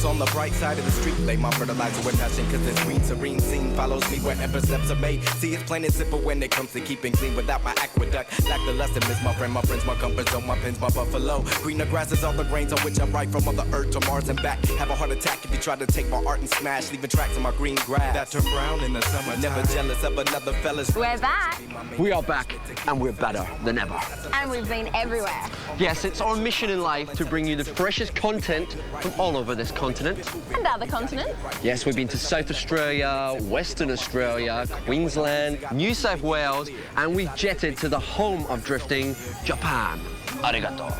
parked on the bright side of the street. Lay my fertilizer with passion, cause this green, serene scene follows me wherever steps are made. See, it's plain and simple when it comes to keeping clean without my aqueduct. Lack the lesson is my friend, my friends, my comfort zone, my pins, my buffalo. Greener grass is all the grains on which I write from Mother Earth to Mars and back. Have a heart attack if you try to take my art and smash, leaving tracks on my green grass that turn brown in the summer. Never jealous of another fella's. We're back. We are back, and we're better than ever. And we've been everywhere. Yes, it's our mission in life to bring you the freshest content from all over this continent. And other continents. Yes, we've been to South Australia, Western Australia, Queensland, New South Wales, and we've jetted to the home of drifting, Japan. Arigato.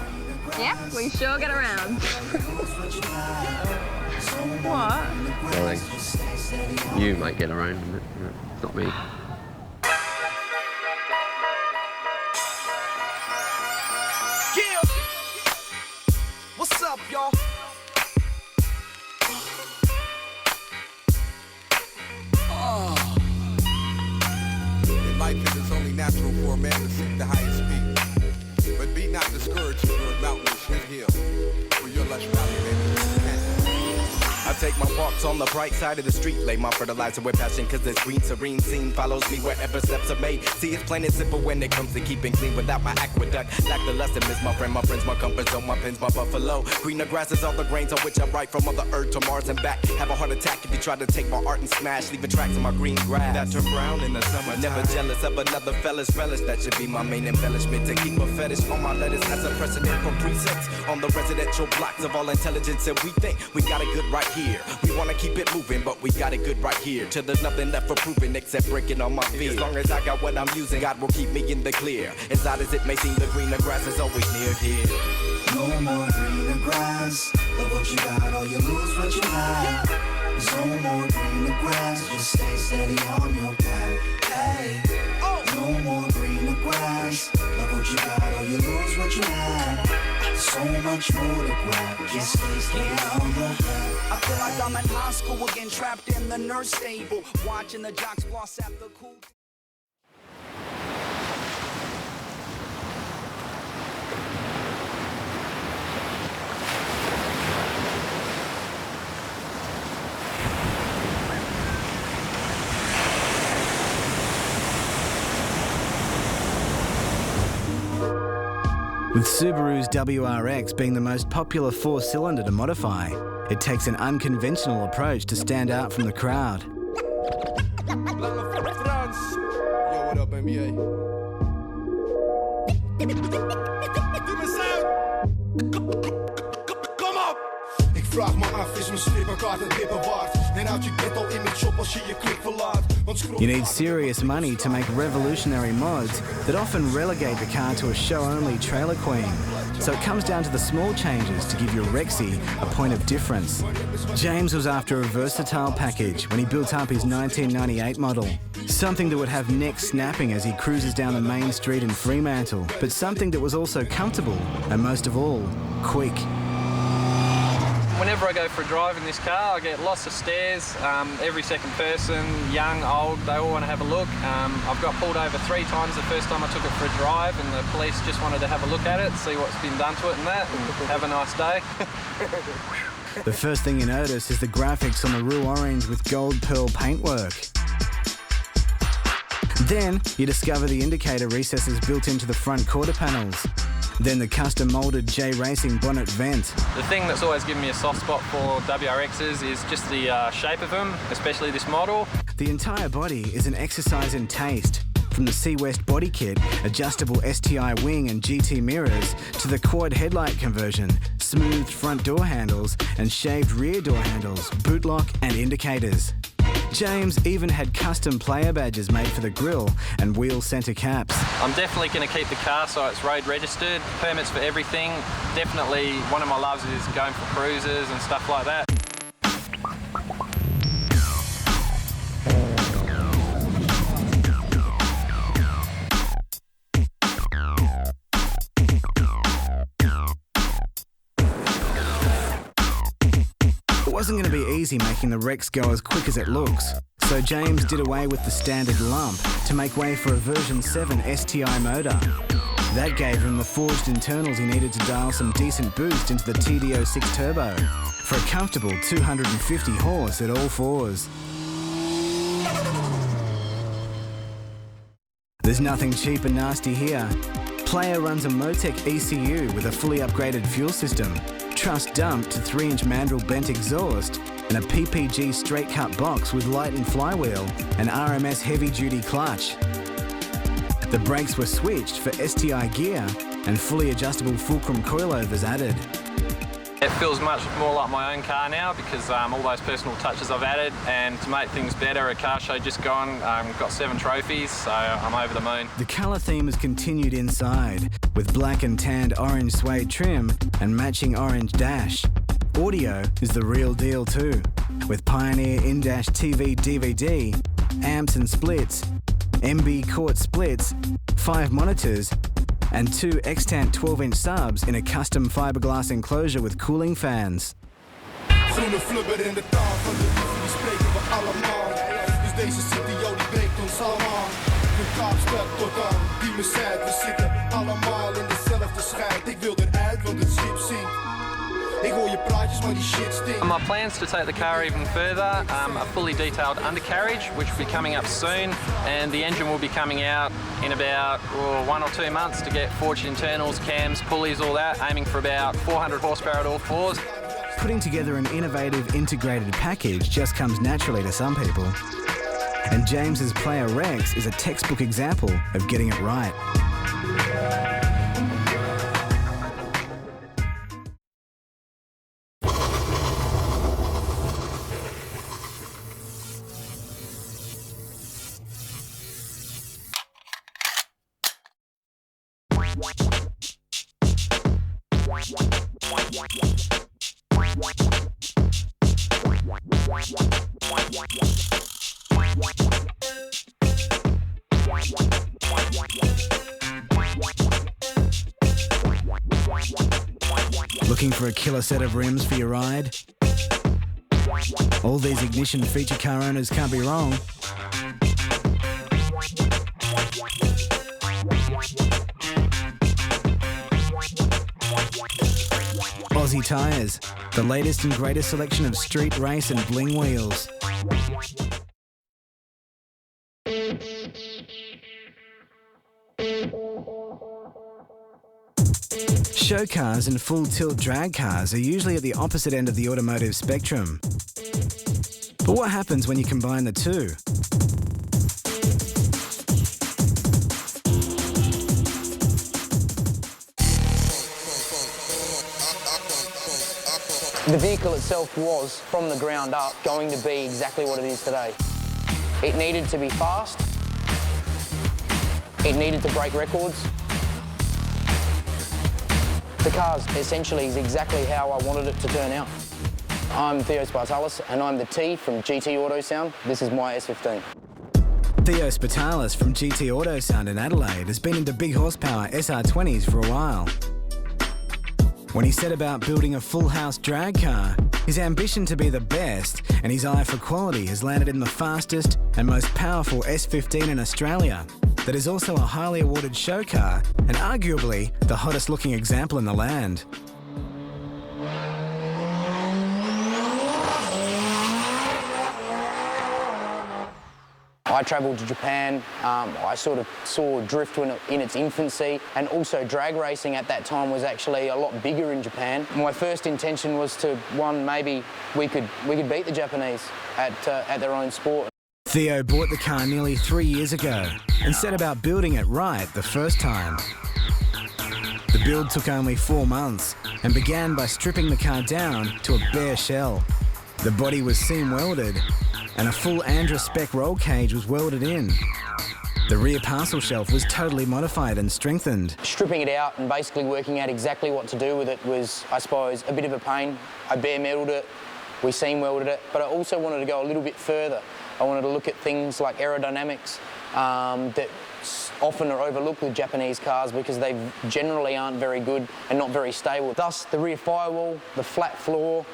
Yeah, we sure get around. What? Darling, you might get around, not me. Yeah! What's up, y'all? In life, it is only natural for a man to seek the highest peak. But be not discouraged if your mountain is his hill. For your lush valley, baby. I take my walks on the bright side of the street. Lay my fertilizer with passion, cause this green, serene scene follows me wherever steps are made. See, it's plain and simple when it comes to keeping clean without my aqueduct. Lack the lesson is my friend, my friends, my comfort zone, my pins, my buffalo. Greener grass is all the grains on which I write from Mother Earth to Mars and back. Have a heart attack if you try to take my art and smash, leaving tracks on my green grass that turn brown in the summer. Never jealous of another fella's relish. That should be my main embellishment, to keep a fetish on my letters as a precedent for precincts on the residential blocks of all intelligence. And we think we got it good right here. We wanna keep it moving, but we got it good right here. Till there's nothing left for proving except breaking all my fears. As long as I got what I'm using, God will keep me in the clear. As odd as it may seem, the greener grass is always near here. No more greener grass. Love what you got or you lose what you have. There's no more greener grass. Just stay steady on your path. Hey. No more greener grass. Love what you got or you lose what you have. So much more to grab. Just stay steady on your path. I feel like I'm in high school again, trapped in the nurse stable, watching the jocks floss at the cool. With Subaru's WRX being the most popular four-cylinder to modify, it takes an unconventional approach to stand out from the crowd. Yo, what up, NBA? Kom op! Ik vraag me af, is mijn strippenkaart een dippe waard? En houd je ghetto image op als je je klik verlaat. You need serious money to make revolutionary mods that often relegate the car to a show-only trailer queen. So it comes down to the small changes to give your Rexy a point of difference. James was after a versatile package when he built up his 1998 model. Something that would have neck snapping as he cruises down the main street in Fremantle, but something that was also comfortable and most of all, quick. Whenever I go for a drive in this car, I get lots of stares. Every second person, young, old, they all want to have a look. I've got pulled over 3 times the first time I took it for a drive, and the police just wanted to have a look at it, see what's been done to it and that, and have a nice day. The first thing you notice is the graphics on the Rue Orange with gold pearl paintwork. Then you discover the indicator recesses built into the front quarter panels. Then the custom moulded J Racing bonnet vent. The thing that's always given me a soft spot for WRXs is just the shape of them, especially this model. The entire body is an exercise in taste. From the C-West body kit, adjustable STI wing and GT mirrors, to the quad headlight conversion, smoothed front door handles and shaved rear door handles, boot lock and indicators. James even had custom player badges made for the grille and wheel centre caps. I'm definitely going to keep the car so it's road registered, permits for everything. Definitely one of my loves is going for cruises and stuff like that. It wasn't going to be easy making the Rex go as quick as it looks, so James did away with the standard lump to make way for a version 7 STI motor. That gave him the forged internals he needed to dial some decent boost into the TD06 Turbo for a comfortable 250 horse at all fours. There's nothing cheap and nasty here. Player runs a Motec ECU with a fully upgraded fuel system, truss dumped to 3-inch mandrel bent exhaust, and a PPG straight cut box with light and flywheel and RMS heavy duty clutch. The brakes were switched for STI gear and fully adjustable fulcrum coilovers added. It feels much more like my own car now because all those personal touches I've added, and to make things better, a car show just gone, got 7 trophies, so I'm over the moon. The colour theme has continued inside with black and tanned orange suede trim and matching orange dash. Audio is the real deal too, with Pioneer in-dash TV DVD, amps and splits, MB Court splits, 5 monitors, and 2 extant 12-inch subs in a custom fiberglass enclosure with cooling fans. Zoenen flubberen in de taal van de liefde, die spreken we allemaal. Dus deze city, joh, die breekt ons allemaal. Van Kaapstad tot aan Diemerzijde, we zitten allemaal in dezelfde scheid. Ik wil eruit, want het schip zinkt. Ik hoor je praatjes, maar die shit stinkt. My plans to take the car even further, a fully detailed undercarriage, which will be coming up soon, and the engine will be coming out in about 1 or 2 months to get forged internals, cams, pulleys, all that, aiming for about 400 horsepower at all fours. Putting together an innovative integrated package just comes naturally to some people. And James's Player Rex is a textbook example of getting it right. Looking for a killer set of rims for your ride? All these ignition feature car owners can't be wrong. Aussie Tyres, the latest and greatest selection of street race and bling wheels. Show cars and full tilt drag cars are usually at the opposite end of the automotive spectrum. But what happens when you combine the two? The vehicle itself was, from the ground up, going to be exactly what it is today. It needed to be fast, it needed to break records. The car essentially is exactly how I wanted it to turn out. I'm Theo Spartalis and I'm the T from GT Auto Sound. This is my S15. Theo Spatalis from GT Auto Sound in Adelaide has been into big horsepower SR20s for a while. When he set about building a full house drag car, his ambition to be the best and his eye for quality has landed in the fastest and most powerful S15 in Australia. That is also a highly awarded show car and arguably the hottest looking example in the land. I travelled to Japan, I sort of saw drift in its infancy, and also drag racing at that time was actually a lot bigger in Japan. My first intention was to, maybe we could beat the Japanese at their own sport. Theo bought the car nearly 3 years ago and set about building it right the first time. The build took only 4 months and began by stripping the car down to a bare shell. The body was seam welded and a full Andra spec roll cage was welded in. The rear parcel shelf was totally modified and strengthened. Stripping it out and basically working out exactly what to do with it was, I suppose, a bit of a pain. I bare metaled it, we seam welded it, but I also wanted to go a little bit further. I wanted to look at things like aerodynamics that often are overlooked with Japanese cars because they generally aren't very good and not very stable. Thus, the rear firewall, the flat floor,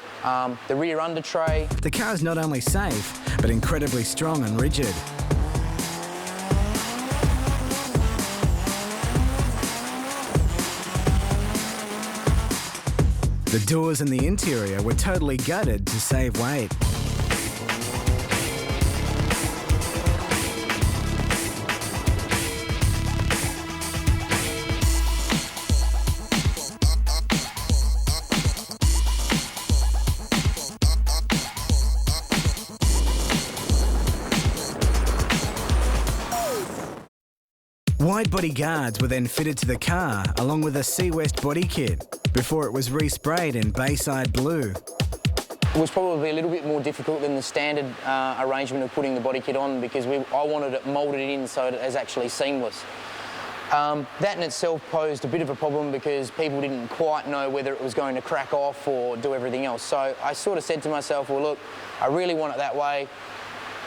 the rear under tray. The car is not only safe, but incredibly strong and rigid. The doors and the interior were totally gutted to save weight. Wide-body guards were then fitted to the car along with a C-West body kit before it was resprayed in Bayside blue. It was probably a little bit more difficult than the standard arrangement of putting the body kit on because I wanted it moulded in so that it was actually seamless. That in itself posed a bit of a problem because people didn't quite know whether it was going to crack off or do everything else. So I sort of said to myself, well, look, I really want it that way.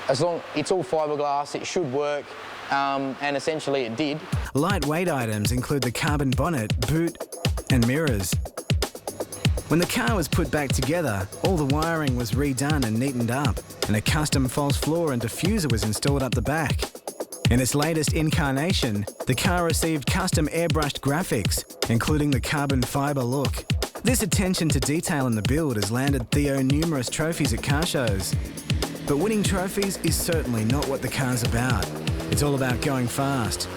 As long it's all fiberglass, it should work. And essentially it did. Lightweight items include the carbon bonnet, boot and mirrors. When the car was put back together, all the wiring was redone and neatened up, and a custom false floor and diffuser was installed up the back. In its latest incarnation, the car received custom airbrushed graphics, including the carbon fibre look. This attention to detail in the build has landed Theo numerous trophies at car shows. But winning trophies is certainly not what the car's about. It's all about going fast.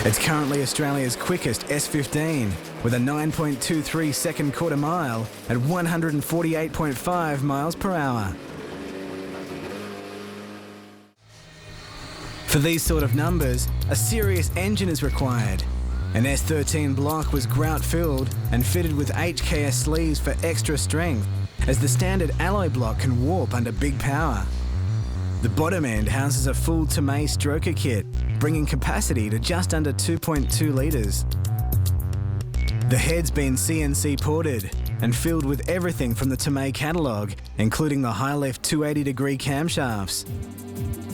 It's currently Australia's quickest S15 with a 9.23 second quarter mile at 148.5 miles per hour. For these sort of numbers, a serious engine is required. An S13 block was grout-filled and fitted with HKS sleeves for extra strength, as the standard alloy block can warp under big power. The bottom end houses a full Tomei stroker kit, bringing capacity to just under 2.2 litres. The head's been CNC ported and filled with everything from the Tomei catalogue, including the high-lift 280-degree camshafts.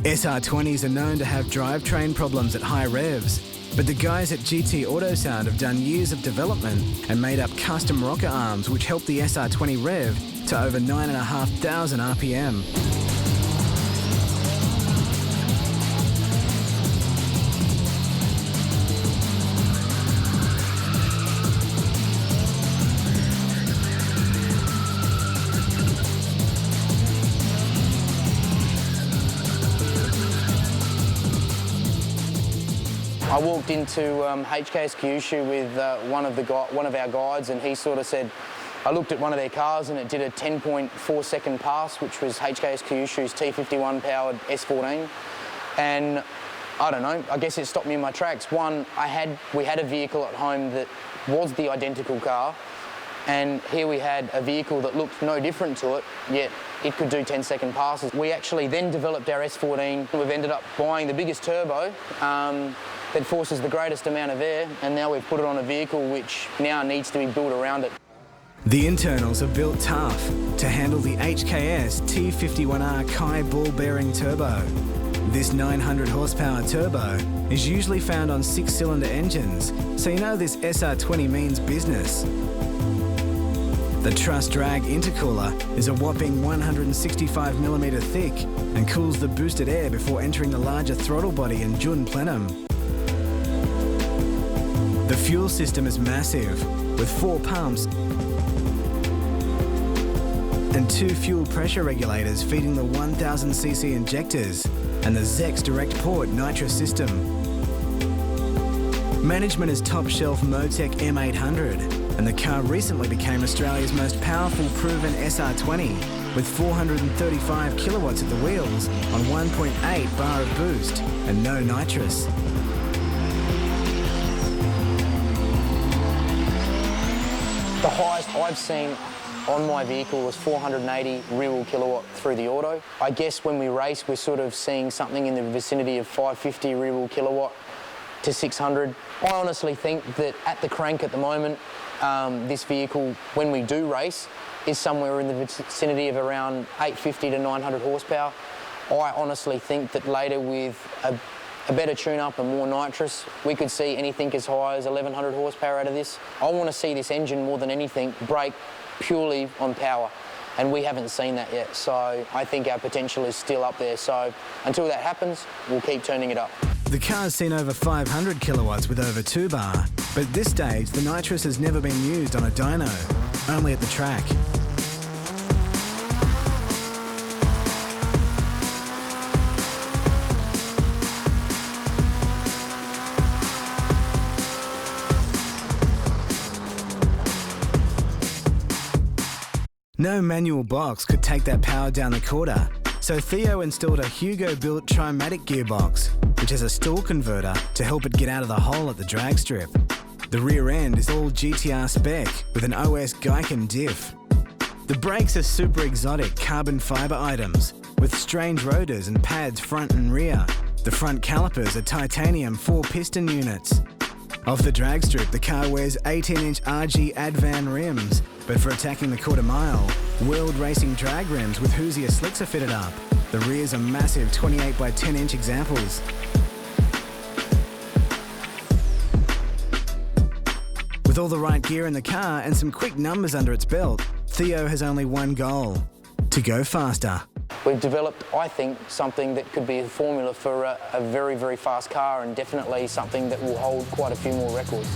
SR20s are known to have drivetrain problems at high revs, but the guys at GT Autosound have done years of development and made up custom rocker arms which help the SR20 rev to over 9,500 RPM. I walked into HKS Kyushu with one of our guides, and he sort of said, I looked at one of their cars and it did a 10.4 second pass, which was HKS Kyushu's T51 powered S14. And I don't know, I guess it stopped me in my tracks. One, we had a vehicle at home that was the identical car, and here we had a vehicle that looked no different to it, yet it could do 10-second passes. We actually then developed our S14. We've ended up buying the biggest turbo that forces the greatest amount of air, and now we've put it on a vehicle which now needs to be built around it. The internals are built tough to handle the HKS T51R Kai ball bearing turbo. This 900 horsepower turbo is usually found on 6-cylinder engines, so you know this SR20 means business. The truss drag intercooler is a whopping 165mm thick and cools the boosted air before entering the larger throttle body in Jun plenum. The fuel system is massive, with 4 pumps and 2 fuel pressure regulators feeding the 1000cc injectors and the Zex direct port nitrous system. Management is top-shelf Motec M800, and the car recently became Australia's most powerful proven SR20 with 435 kilowatts at the wheels on 1.8 bar of boost and no nitrous. The highest I've seen on my vehicle was 480 real kilowatt through the auto. I guess when we race, we're sort of seeing something in the vicinity of 550 real kilowatt to 600. I honestly think that at the crank at the moment, this vehicle, when we do race, is somewhere in the vicinity of around 850 to 900 horsepower. I honestly think that later with a better tune-up and more nitrous, we could see anything as high as 1100 horsepower out of this. I want to see this engine more than anything break purely on power. and we haven't seen that yet. So I think our potential is still up there. So until that happens, we'll keep turning it up. The car's seen over 500 kilowatts with over 2 bar, but at this stage, the nitrous has never been used on a dyno, only at the track. No manual box could take that power down the quarter, so Theo installed a Hugo-built Trimatic gearbox, which has a stall converter to help it get out of the hole at the drag strip. The rear end is all GTR spec with an OS Geiken diff. The brakes are super exotic carbon fibre items with strange rotors and pads front and rear. The front calipers are titanium 4-piston units. Off the drag strip, the car wears 18-inch RG Advan rims, but for attacking the quarter mile, World Racing drag rims with Hoosier slicks are fitted up. The rears are massive 28 by 10-inch examples. With all the right gear in the car and some quick numbers under its belt, Theo has only one goal: to go faster. We've developed, I think, something that could be a formula for a very, very fast car, and definitely something that will hold quite a few more records.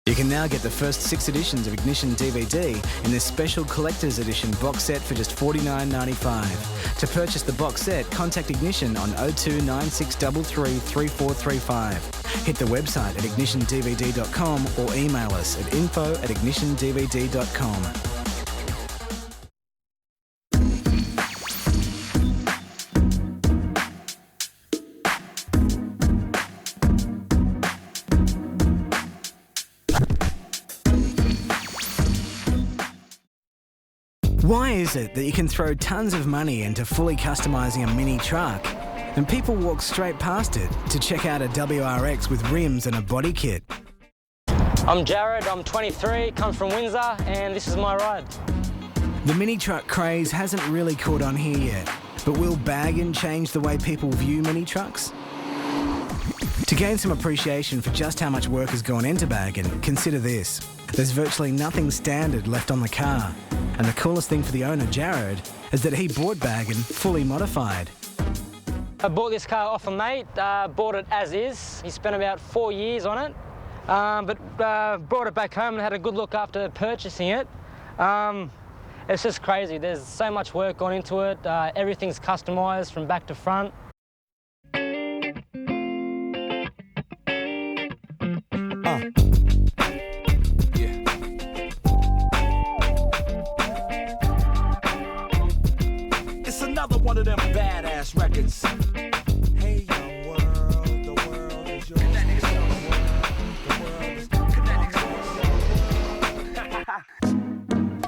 You can now get the first 6 editions of Ignition DVD in this special collector's edition box set for just $49.95. To purchase the box set, contact Ignition on 02 9633 3435. Hit the website at ignitiondvd.com or email us at info@ignitiondvd.com. Why is it that you can throw tons of money into fully customising a mini truck and people walk straight past it to check out a WRX with rims and a body kit? I'm Jared, I'm 23, come from Windsor, and this is my ride. The mini truck craze hasn't really caught on here yet, but will Baggin change the way people view mini trucks? To gain some appreciation for just how much work has gone into Baggin, consider this. There's virtually nothing standard left on the car. And the coolest thing for the owner, Jared, is that he bought Baggin fully modified. I bought this car off a mate, bought it as is. He spent about 4 years on it, but brought it back home and had a good look after purchasing it. It's just crazy. There's so much work gone into it. Everything's customised from back to front. One of them badass records. Hey, young world, the world is yours.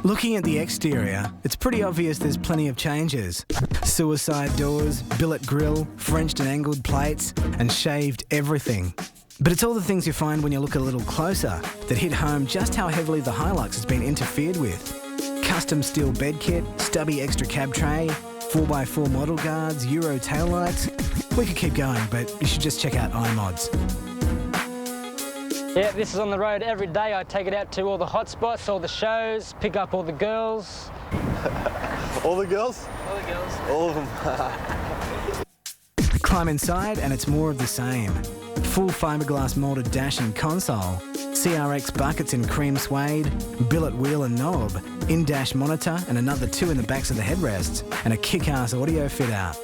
Looking at the exterior, it's pretty obvious there's plenty of changes. Suicide doors, billet grille, Frenched and angled plates, and shaved everything. But it's all the things you find when you look a little closer that hit home just how heavily the Hilux has been interfered with. Custom steel bed kit, stubby extra cab tray, 4x4 model guards, Euro taillights. We could keep going, but you should just check out iMods. Yeah, this is on the road every day. I take it out to all the hot spots, all the shows, pick up all the girls. All the girls? All the girls. All of them. Climb inside and it's more of the same. Full fiberglass moulded dash and console, CRX buckets in cream suede, billet wheel and knob, in-dash monitor and another 2 in the backs of the headrests, and a kick-ass audio fit-out.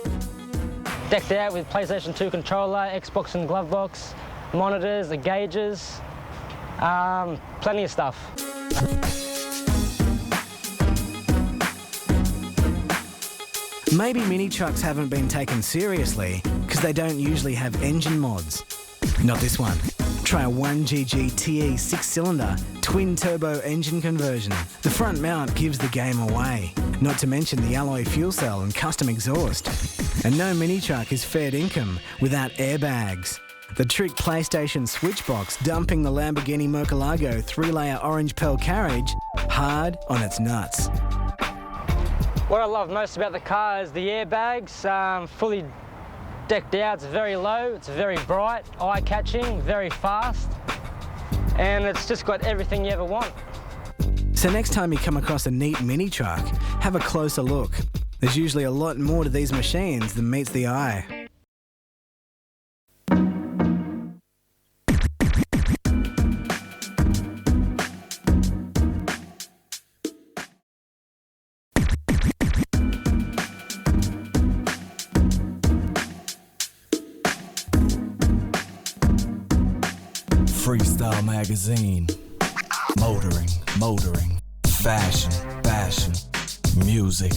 Decked out with PlayStation 2 controller, Xbox and glove box, monitors, the gauges, plenty of stuff. Maybe mini trucks haven't been taken seriously because they don't usually have engine mods. Not this one. Try a 1GG TE 6-cylinder twin-turbo engine conversion. The front mount gives the game away, not to mention the alloy fuel cell and custom exhaust. And no mini truck is fair income without airbags. The trick PlayStation Switchbox dumping the Lamborghini Murcielago 3-layer orange pearl carriage hard on its nuts. What I love most about the car is the airbags, fully decked out. It's very low, it's very bright, eye-catching, very fast, and it's just got everything you ever want. So next time you come across a neat mini truck, have a closer look. There's usually a lot more to these machines than meets the eye. Freestyle magazine. Motoring. Fashion. Music.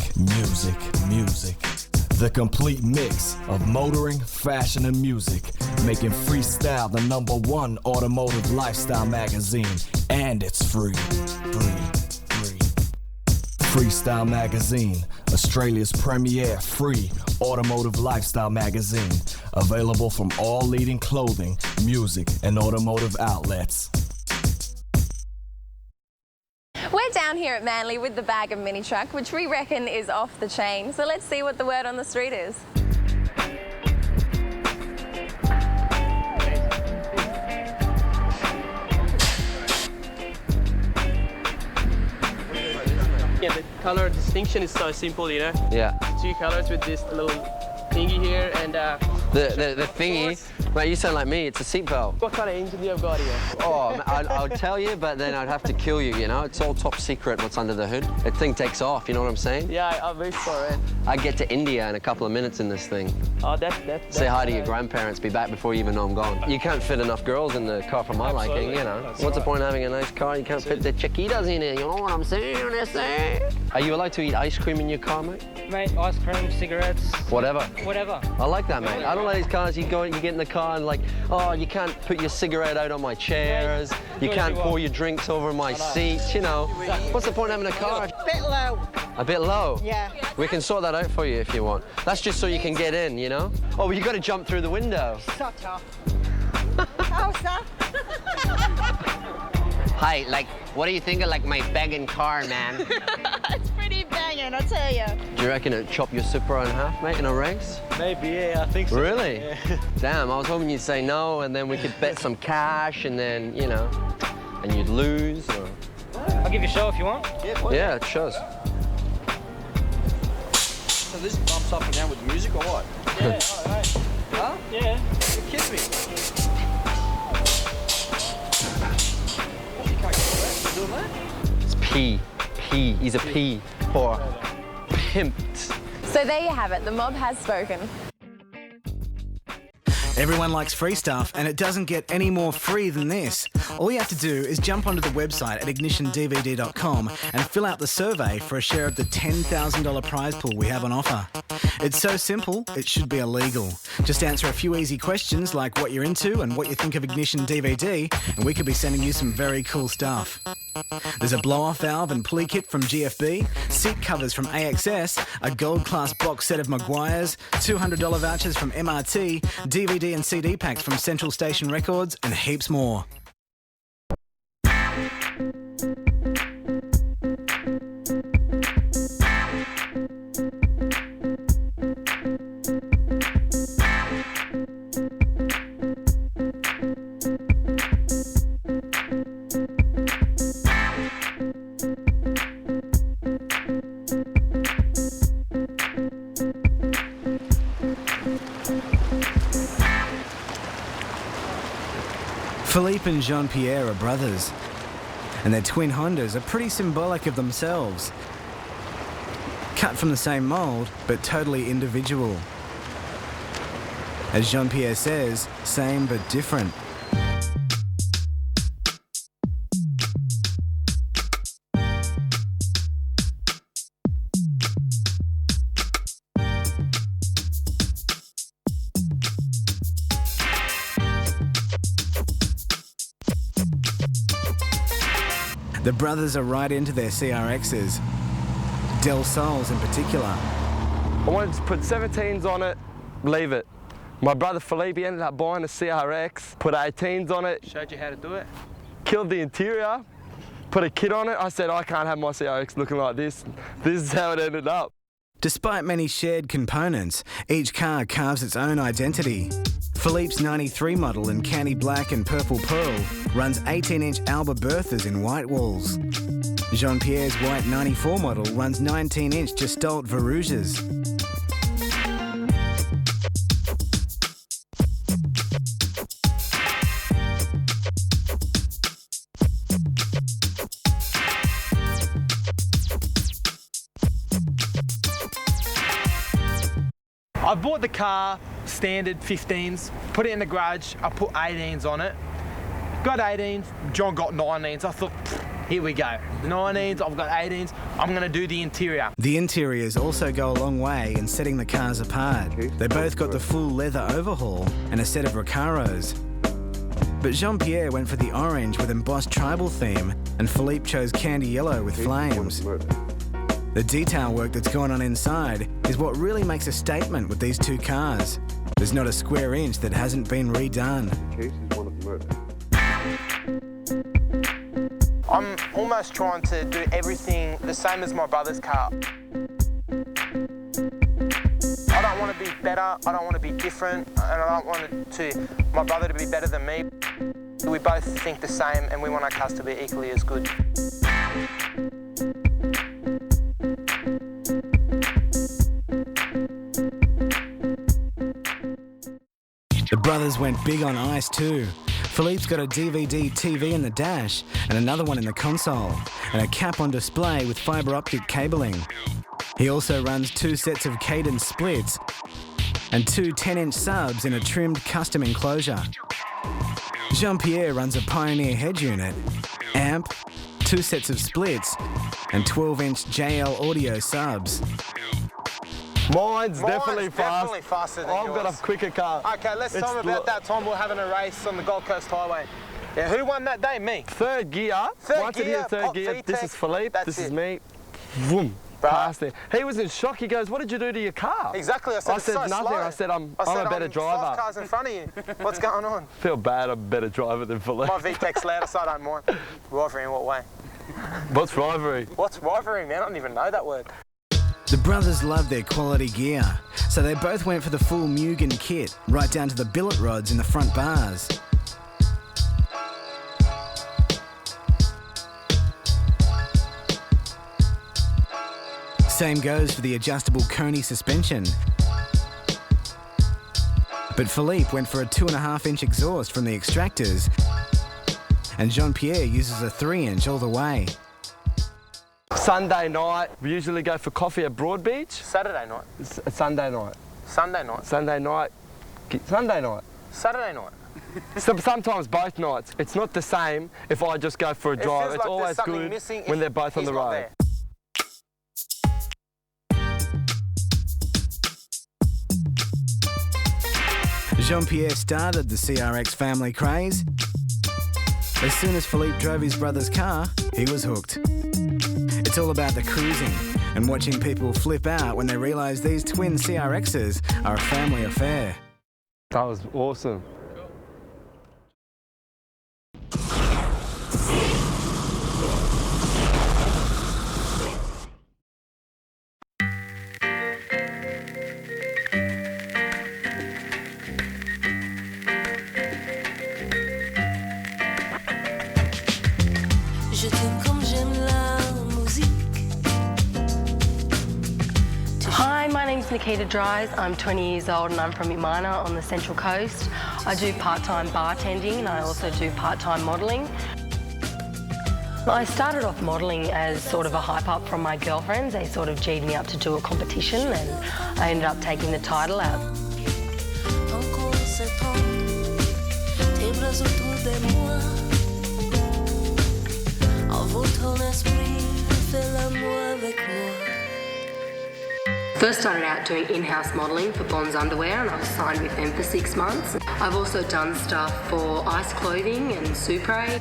The complete mix of motoring, fashion, and music, making Freestyle the #1 automotive lifestyle magazine, and it's free. Freestyle Magazine, Australia's premier free automotive lifestyle magazine, available from all leading clothing, music, and automotive outlets. We're down here at Manly with the Bag of Mini Truck, which we reckon is off the chain. So let's see what the word on the street is. Yeah, the color distinction is so simple, you know? Yeah. 2 colors with this little thingy here and the thingy, mate, you sound like me, it's a seatbelt. What kind of engine do you have got here? Oh, I'll tell you, but then I'd have to kill you, you know? It's all top secret what's under the hood. That thing takes off, you know what I'm saying? Yeah, I wish for it. I get to India in a couple of minutes in this thing. Oh, that's Say hi to your grandparents, be back before you even know I'm gone. You can't fit enough girls in the car for my liking, you know? What's the point of having a nice car? You can't fit the chiquitas in it, you know what I'm saying? Are you allowed to eat ice cream in your car, mate? Mate, ice cream, cigarettes. Whatever. I like that, mate. I don't like these cars, you get in the car and like, oh, you can't put your cigarette out on my chairs, you can't pour your drinks over my seats, you know. What's the point of having a car? A bit low. A bit low? Yeah. We can sort that out for you if you want. That's just so you can get in, you know? Oh, well, you got to jump through the window. Shut up. How's that? Hi, like, what do you think of, like, my begging car, man? It's pretty banging, I tell you. Do you reckon it'd chop your Supra in half, mate, in a race? Maybe, yeah, I think so. Really? Yeah. Damn, I was hoping you'd say no, and then we could bet some cash, and then, you know, and you'd lose, or... I'll give you a show if you want. Yeah, it shows. So this bumps up and down with music, or what? Yeah, alright. Huh? Yeah. You're kidding me. You can't get away doing that? It's P. He's a P for pimped. So there you have it, the mob has spoken. Everyone likes free stuff, and it doesn't get any more free than this. All you have to do is jump onto the website at ignitiondvd.com and fill out the survey for a share of the $10,000 prize pool we have on offer. It's so simple, it should be illegal. Just answer a few easy questions like what you're into and what you think of Ignition DVD, and we could be sending you some very cool stuff. There's a blow-off valve and pulley kit from GFB, seat covers from AXS, a gold-class box set of Maguires, $200 vouchers from MRT, DVD and CD packs from Central Station Records, and heaps more. Philippe and Jean-Pierre are brothers, and their twin Hondas are pretty symbolic of themselves. Cut from the same mould, but totally individual. As Jean-Pierre says, same but different. The brothers are right into their CRXs, Del Sols in particular. I wanted to put 17s on it, leave it. My brother Philippe ended up buying a CRX, put 18s on it. Showed you how to do it. Killed the interior, put a kit on it. I said, I can't have my CRX looking like this. This is how it ended up. Despite many shared components, each car carves its own identity. Philippe's 93 model in candy black and purple pearl runs 18-inch Alba Berthas in white walls. Jean-Pierre's white 94 model runs 19-inch Gestalt Verouges. I bought the car, standard 15s, put it in the garage, I put 18s on it. Got 18s, John got 19s. I thought, here we go. 19s, I've got 18s, I'm gonna do the interior. The interiors also go a long way in setting the cars apart. They both got the full leather overhaul and a set of Recaros. But Jean-Pierre went for the orange with embossed tribal theme, and Philippe chose candy yellow with flames. The detail work that's gone on inside is what really makes a statement with these two cars. There's not a square inch that hasn't been redone. I'm almost trying to do everything the same as my brother's car. I don't want to be better, I don't want to be different, and I don't want my brother to be better than me. We both think the same and we want our cars to be equally as good. The brothers went big on ice too. Philippe's got a DVD TV in the dash and another one in the console, and a cap on display with fibre optic cabling. He also runs 2 sets of cadence splits and 2 10-inch subs in a trimmed custom enclosure. Jean-Pierre runs a Pioneer head unit, amp, 2 sets of splits and 12-inch JL audio subs. Mine's definitely faster than yours. I've got a quicker car. Okay, let's tell them about that time we were having a race on the Gold Coast Highway. Yeah, who won that day? Me. Third gear. Once it hit third gear, this is Philippe, this is me. Vroom. Past it. He was in shock. He goes, "What did you do to your car?" Exactly. I said nothing. Slow. I said, I'm a better driver. 5 cars in front of you. What's going on? Feel bad. I'm a better driver than Philippe. My VTEC's louder, so I don't mind. Rivalry in what way? What's rivalry? What's rivalry, man? I don't even know that word. The brothers love their quality gear, so they both went for the full Mugen kit, right down to the billet rods in the front bars. Same goes for the adjustable Koni suspension. But Philippe went for a 2.5-inch exhaust from the extractors, and Jean-Pierre uses a 3-inch all the way. Sunday night, we usually go for coffee at Broadbeach. Saturday night. Sunday night. Sunday night. Sunday night. Sunday night. Saturday night. Sometimes both nights. It's not the same if I just go for a drive. It's always good when they're both on the road. Jean-Pierre started the CRX family craze. As soon as Philippe drove his brother's car, he was hooked. It's all about the cruising and watching people flip out when they realise these twin CRXs are a family affair. That was awesome. Hi, my name's Nikita Dries. I'm 20 years old and I'm from Imana on the Central Coast. I do part-time bartending and I also do part-time modelling. I started off modelling as sort of a hype-up from my girlfriends. They sort of G'd me up to do a competition and I ended up taking the title out. First started out doing in-house modelling for Bonds Underwear and I was signed with them for 6 months. I've also done stuff for Ice Clothing and Supre.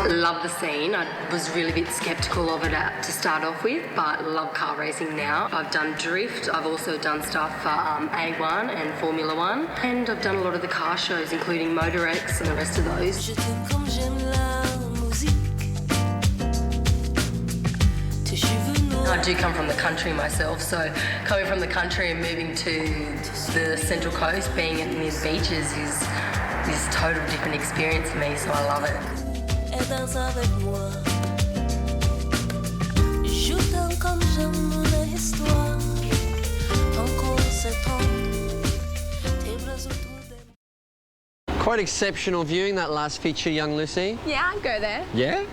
Love the scene. I was really a bit sceptical of it to start off with, but love car racing now. I've done drift. I've also done stuff for A1 and Formula 1, and I've done a lot of the car shows, including Motor X and the rest of those. I do come from the country myself, so coming from the country and moving to the Central Coast, being near the beaches is a total different experience for me, so I love it. Quite exceptional viewing, that last feature, young Lucy. Yeah, I'd go there. Yeah?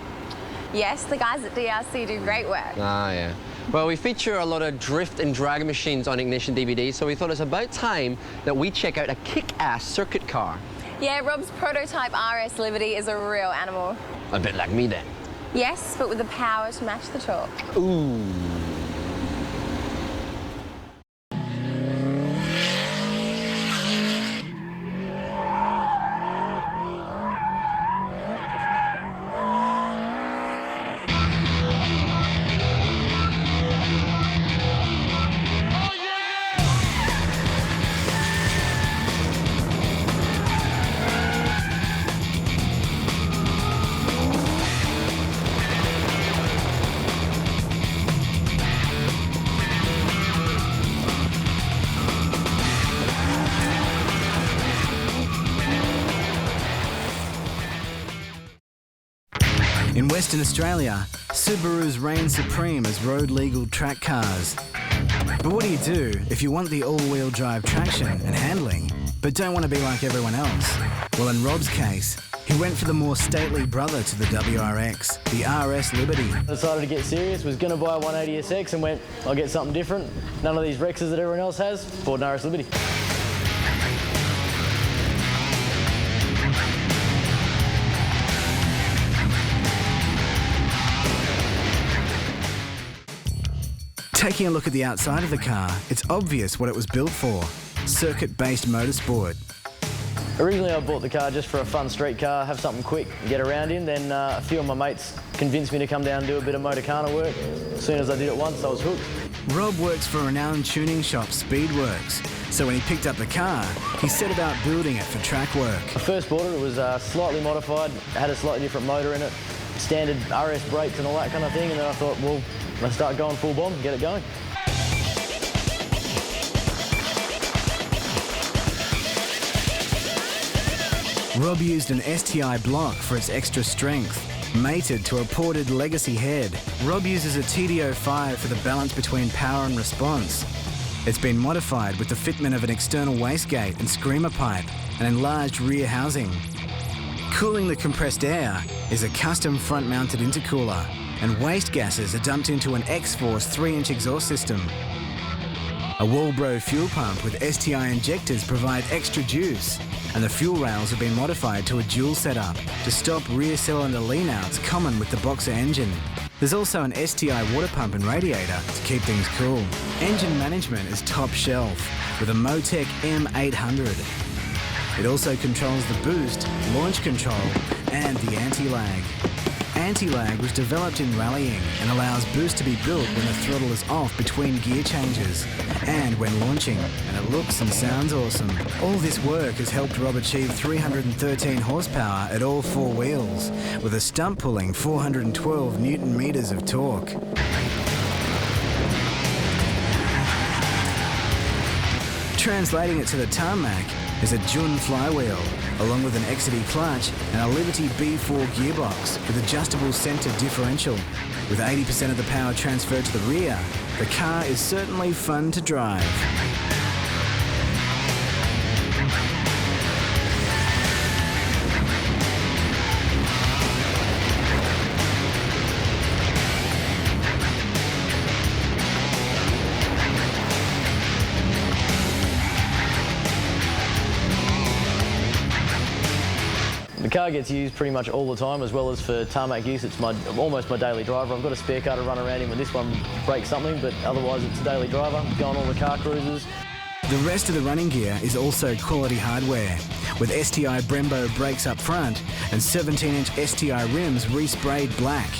Yes, the guys at DRC do great work. Ah, yeah. Well, we feature a lot of drift and drag machines on Ignition DVD, so we thought it's about time that we check out a kick-ass circuit car. Yeah, Rob's prototype RS Liberty is a real animal. A bit like me, then. Yes, but with the power to match the torque. Ooh. In Western Australia, Subarus reign supreme as road-legal track cars. But what do you do if you want the all-wheel drive traction and handling, but don't want to be like everyone else? Well, in Rob's case, he went for the more stately brother to the WRX, the RS Liberty. I decided to get serious, was going to buy a 180SX and went, I'll get something different. None of these Rexes that everyone else has, bought an RS Liberty. Taking a look at the outside of the car, it's obvious what it was built for: circuit-based motorsport. Originally I bought the car just for a fun street car, have something quick, get around in. Then a few of my mates convinced me to come down and do a bit of Motorcana work. As soon as I did it once, I was hooked. Rob works for renowned tuning shop Speedworks, so when he picked up the car, he set about building it for track work. I first bought it, it was slightly modified, had a slightly different motor in it, standard RS brakes and all that kind of thing, and then I thought, well, let's start going full bomb, get it going. Rob used an STI block for its extra strength, mated to a ported Legacy head. Rob uses a TD05 for the balance between power and response. It's been modified with the fitment of an external wastegate and screamer pipe, and enlarged rear housing. Cooling the compressed air is a custom front-mounted intercooler, and waste gases are dumped into an X-Force 3-inch exhaust system. A Walbro fuel pump with STI injectors provide extra juice, and the fuel rails have been modified to a dual setup to stop rear cylinder lean-outs common with the Boxer engine. There's also an STI water pump and radiator to keep things cool. Engine management is top shelf with a Motec M800. It also controls the boost, launch control, and the anti-lag. Anti-lag was developed in rallying and allows boost to be built when the throttle is off between gear changes and when launching, and it looks and sounds awesome. All this work has helped Rob achieve 313 horsepower at all four wheels, with a stump pulling 412 Newton meters of torque. Translating it to the tarmac is a Jun flywheel, along with an Exidy clutch and a Liberty B4 gearbox with adjustable centre differential. With 80% of the power transferred to the rear, the car is certainly fun to drive. The car gets used pretty much all the time, as well as for tarmac use. It's almost my daily driver. I've got a spare car to run around in when this one breaks something, but otherwise it's a daily driver. Go on all the car cruises. The rest of the running gear is also quality hardware, with STI Brembo brakes up front and 17-inch STI rims resprayed black.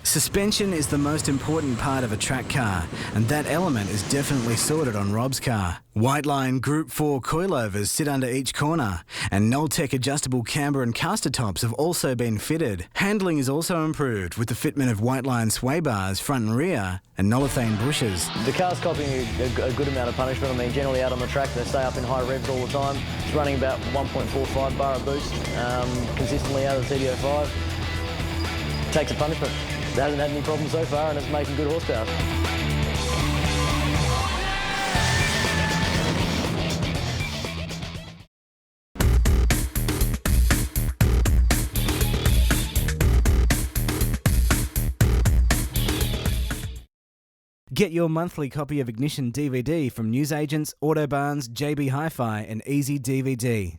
Suspension is the most important part of a track car, and that element is definitely sorted on Rob's car. Whiteline Group 4 coilovers sit under each corner, and Noltec adjustable camber and caster tops have also been fitted. Handling is also improved with the fitment of Whiteline sway bars front and rear and Nolithane bushes. The car's copying a good amount of punishment. I mean, generally out on the track, they stay up in high revs all the time. It's running about 1.45 bar a boost consistently out of the TD05. Takes a punishment. It hasn't had any problems so far, and it's making good horsepower. Get your monthly copy of Ignition DVD from newsagents, Autobarns, JB Hi-Fi and Easy DVD.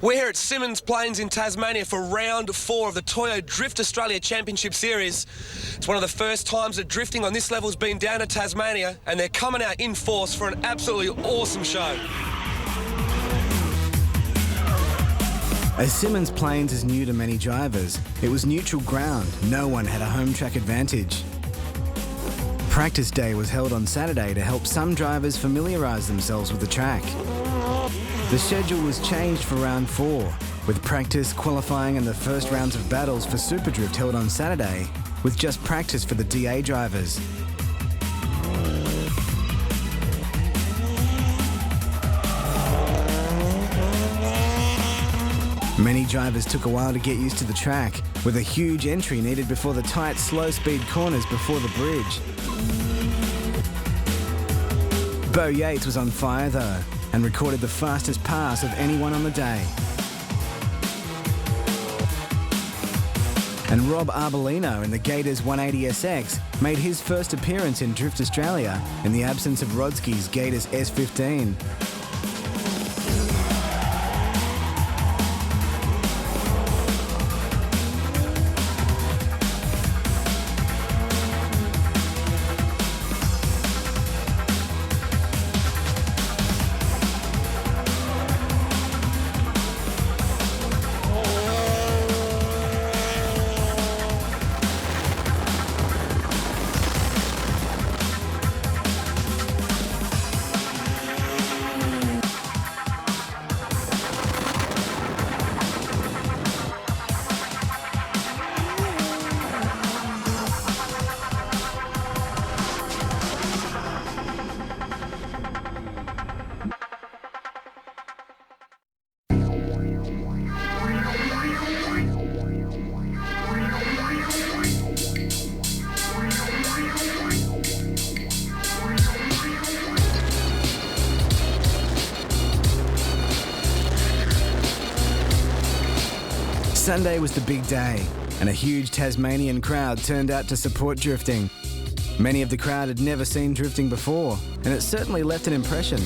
We're here at Symonds Plains in Tasmania for round 4 of the Toyo Drift Australia Championship Series. It's one of the first times that drifting on this level has been down to Tasmania, and they're coming out in force for an absolutely awesome show. As Symonds Plains is new to many drivers, it was neutral ground. No one had a home track advantage. Practice day was held on Saturday to help some drivers familiarise themselves with the track. The schedule was changed for round 4, with practice, qualifying and the first rounds of battles for Super Drift held on Saturday, with just practice for the DA drivers. Many drivers took a while to get used to the track, with a huge entry needed before the tight, slow-speed corners before the bridge. Bo Yates was on fire though, and recorded the fastest pass of anyone on the day. And Rob Arbolino in the Gators 180SX made his first appearance in Drift Australia in the absence of Rodsky's Gators S15. Sunday was the big day, and a huge Tasmanian crowd turned out to support drifting. Many of the crowd had never seen drifting before, and it certainly left an impression.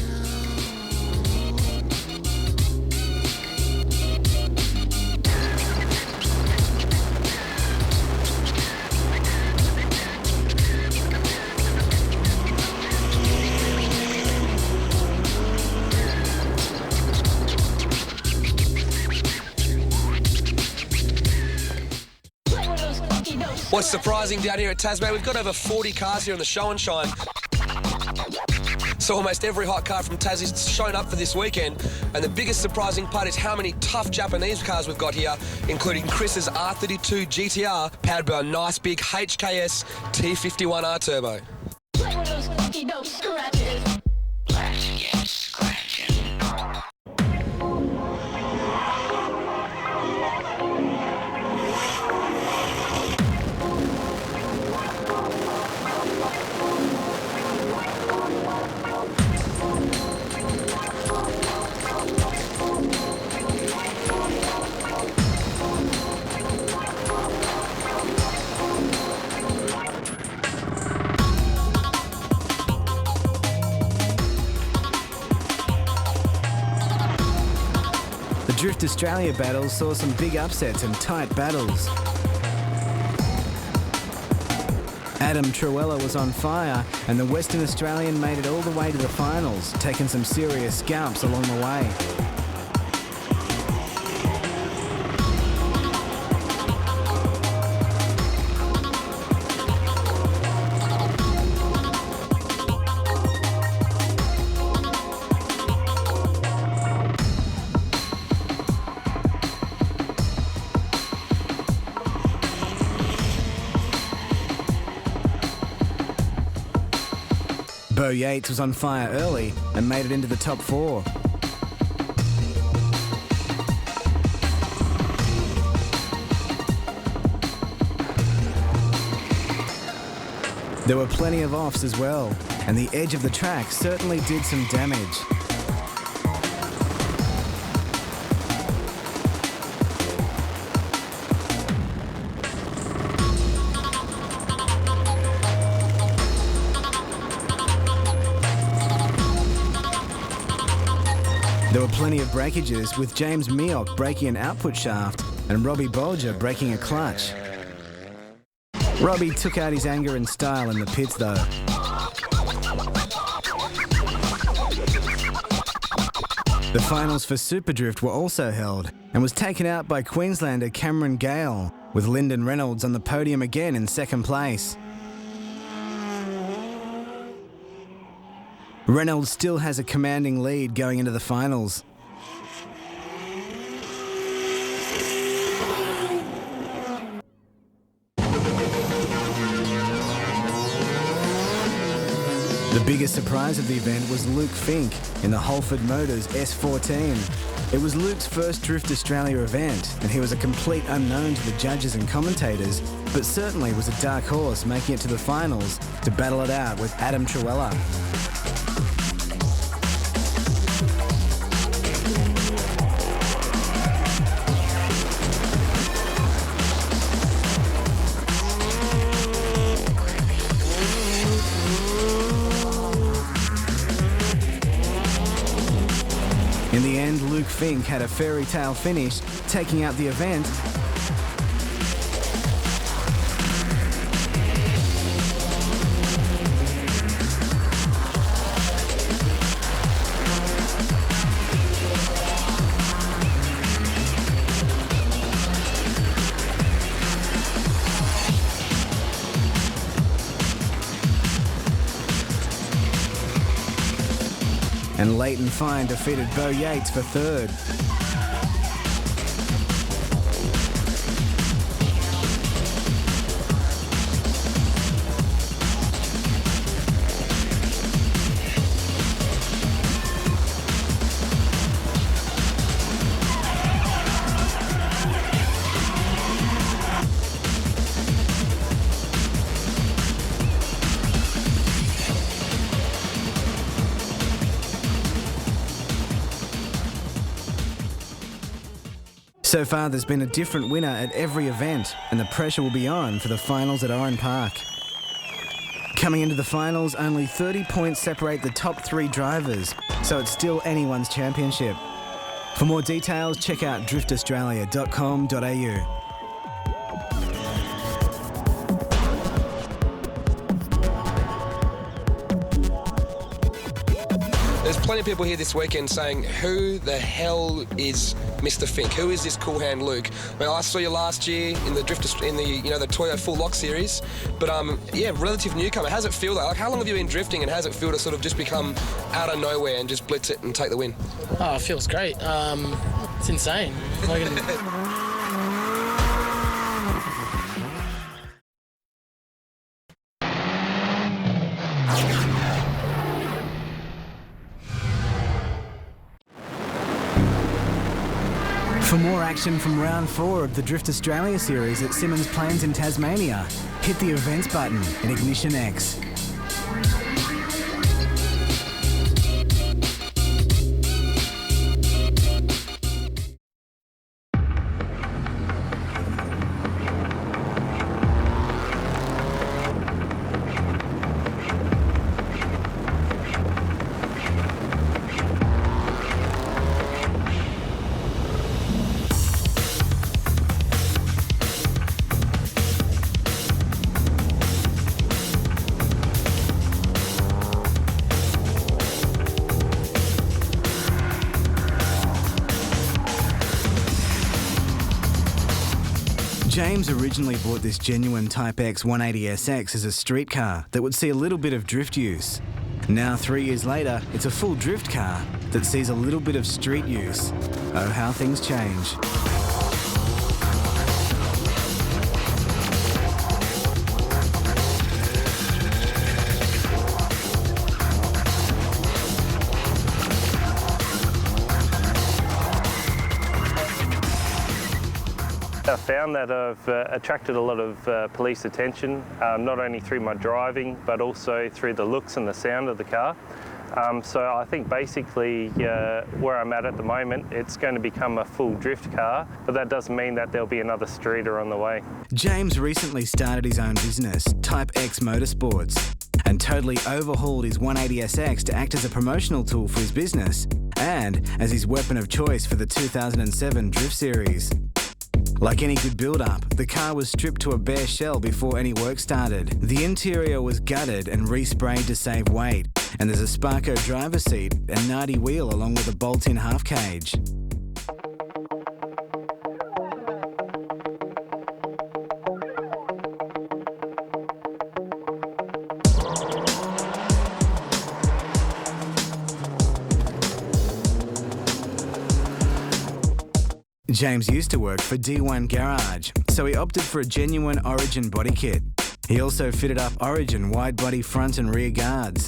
What's surprising down here at Tasmania, we've got over 40 cars here on the Show and Shine. So almost every hot car from Tassie's shown up for this weekend, and the biggest surprising part is how many tough Japanese cars we've got here, including Chris's R32 GTR, powered by a nice big HKS T51R turbo. Play with those funky dope scratches. Let's get scratching. The Drift Australia battles saw some big upsets and tight battles. Adam Truella was on fire, and the Western Australian made it all the way to the finals, taking some serious scalps along the way. Bo Yates was on fire early and made it into the top 4. There were plenty of offs as well, and the edge of the track certainly did some damage. There were plenty of breakages, with James Meock breaking an output shaft and Robbie Bolger breaking a clutch. Robbie took out his anger and style in the pits though. The finals for Superdrift were also held and was taken out by Queenslander Cameron Gale, with Lyndon Reynolds on the podium again in second place. Reynolds still has a commanding lead going into the finals. The biggest surprise of the event was Luke Fink in the Holford Motors S14. It was Luke's first Drift Australia event, and he was a complete unknown to the judges and commentators, but certainly was a dark horse making it to the finals to battle it out with Adam Truella. In the end, Luke Fink had a fairy tale finish, taking out the event. And Leighton Fine defeated Bo Yates for third. So far, there's been a different winner at every event, and the pressure will be on for the finals at Oran Park. Coming into the finals, only 30 points separate the top 3 drivers, so it's still anyone's championship. For more details, check out driftaustralia.com.au. There's plenty of people here this weekend saying, who the hell is Mr. Fink? Who is this cool hand Luke? Well, I saw you last year in the the Toyo Full Lock series, but yeah, relative newcomer. How's it feel? Like, how long have you been drifting, and how's it feel to sort of just become out of nowhere and just blitz it and take the win? Oh, it feels great. It's insane. For more action from round 4 of the Drift Australia series at Symmons Plains in Tasmania, hit the events button in Ignition X. James originally bought this genuine Type X 180SX as a street car that would see a little bit of drift use. Now, 3 years later, it's a full drift car that sees a little bit of street use. Oh, how things change. I found that I've attracted a lot of police attention, not only through my driving, but also through the looks and the sound of the car. So I think basically where I'm at the moment, it's going to become a full drift car, but that doesn't mean that there'll be another streeter on the way. James recently started his own business, Type X Motorsports, and totally overhauled his 180SX to act as a promotional tool for his business and as his weapon of choice for the 2007 Drift Series. Like any good build-up, the car was stripped to a bare shell before any work started. The interior was gutted and resprayed to save weight, and there's a Sparco driver's seat and Nardi wheel along with a bolt-in half cage. James used to work for D1 Garage, so he opted for a genuine Origin body kit. He also fitted up Origin wide body front and rear guards.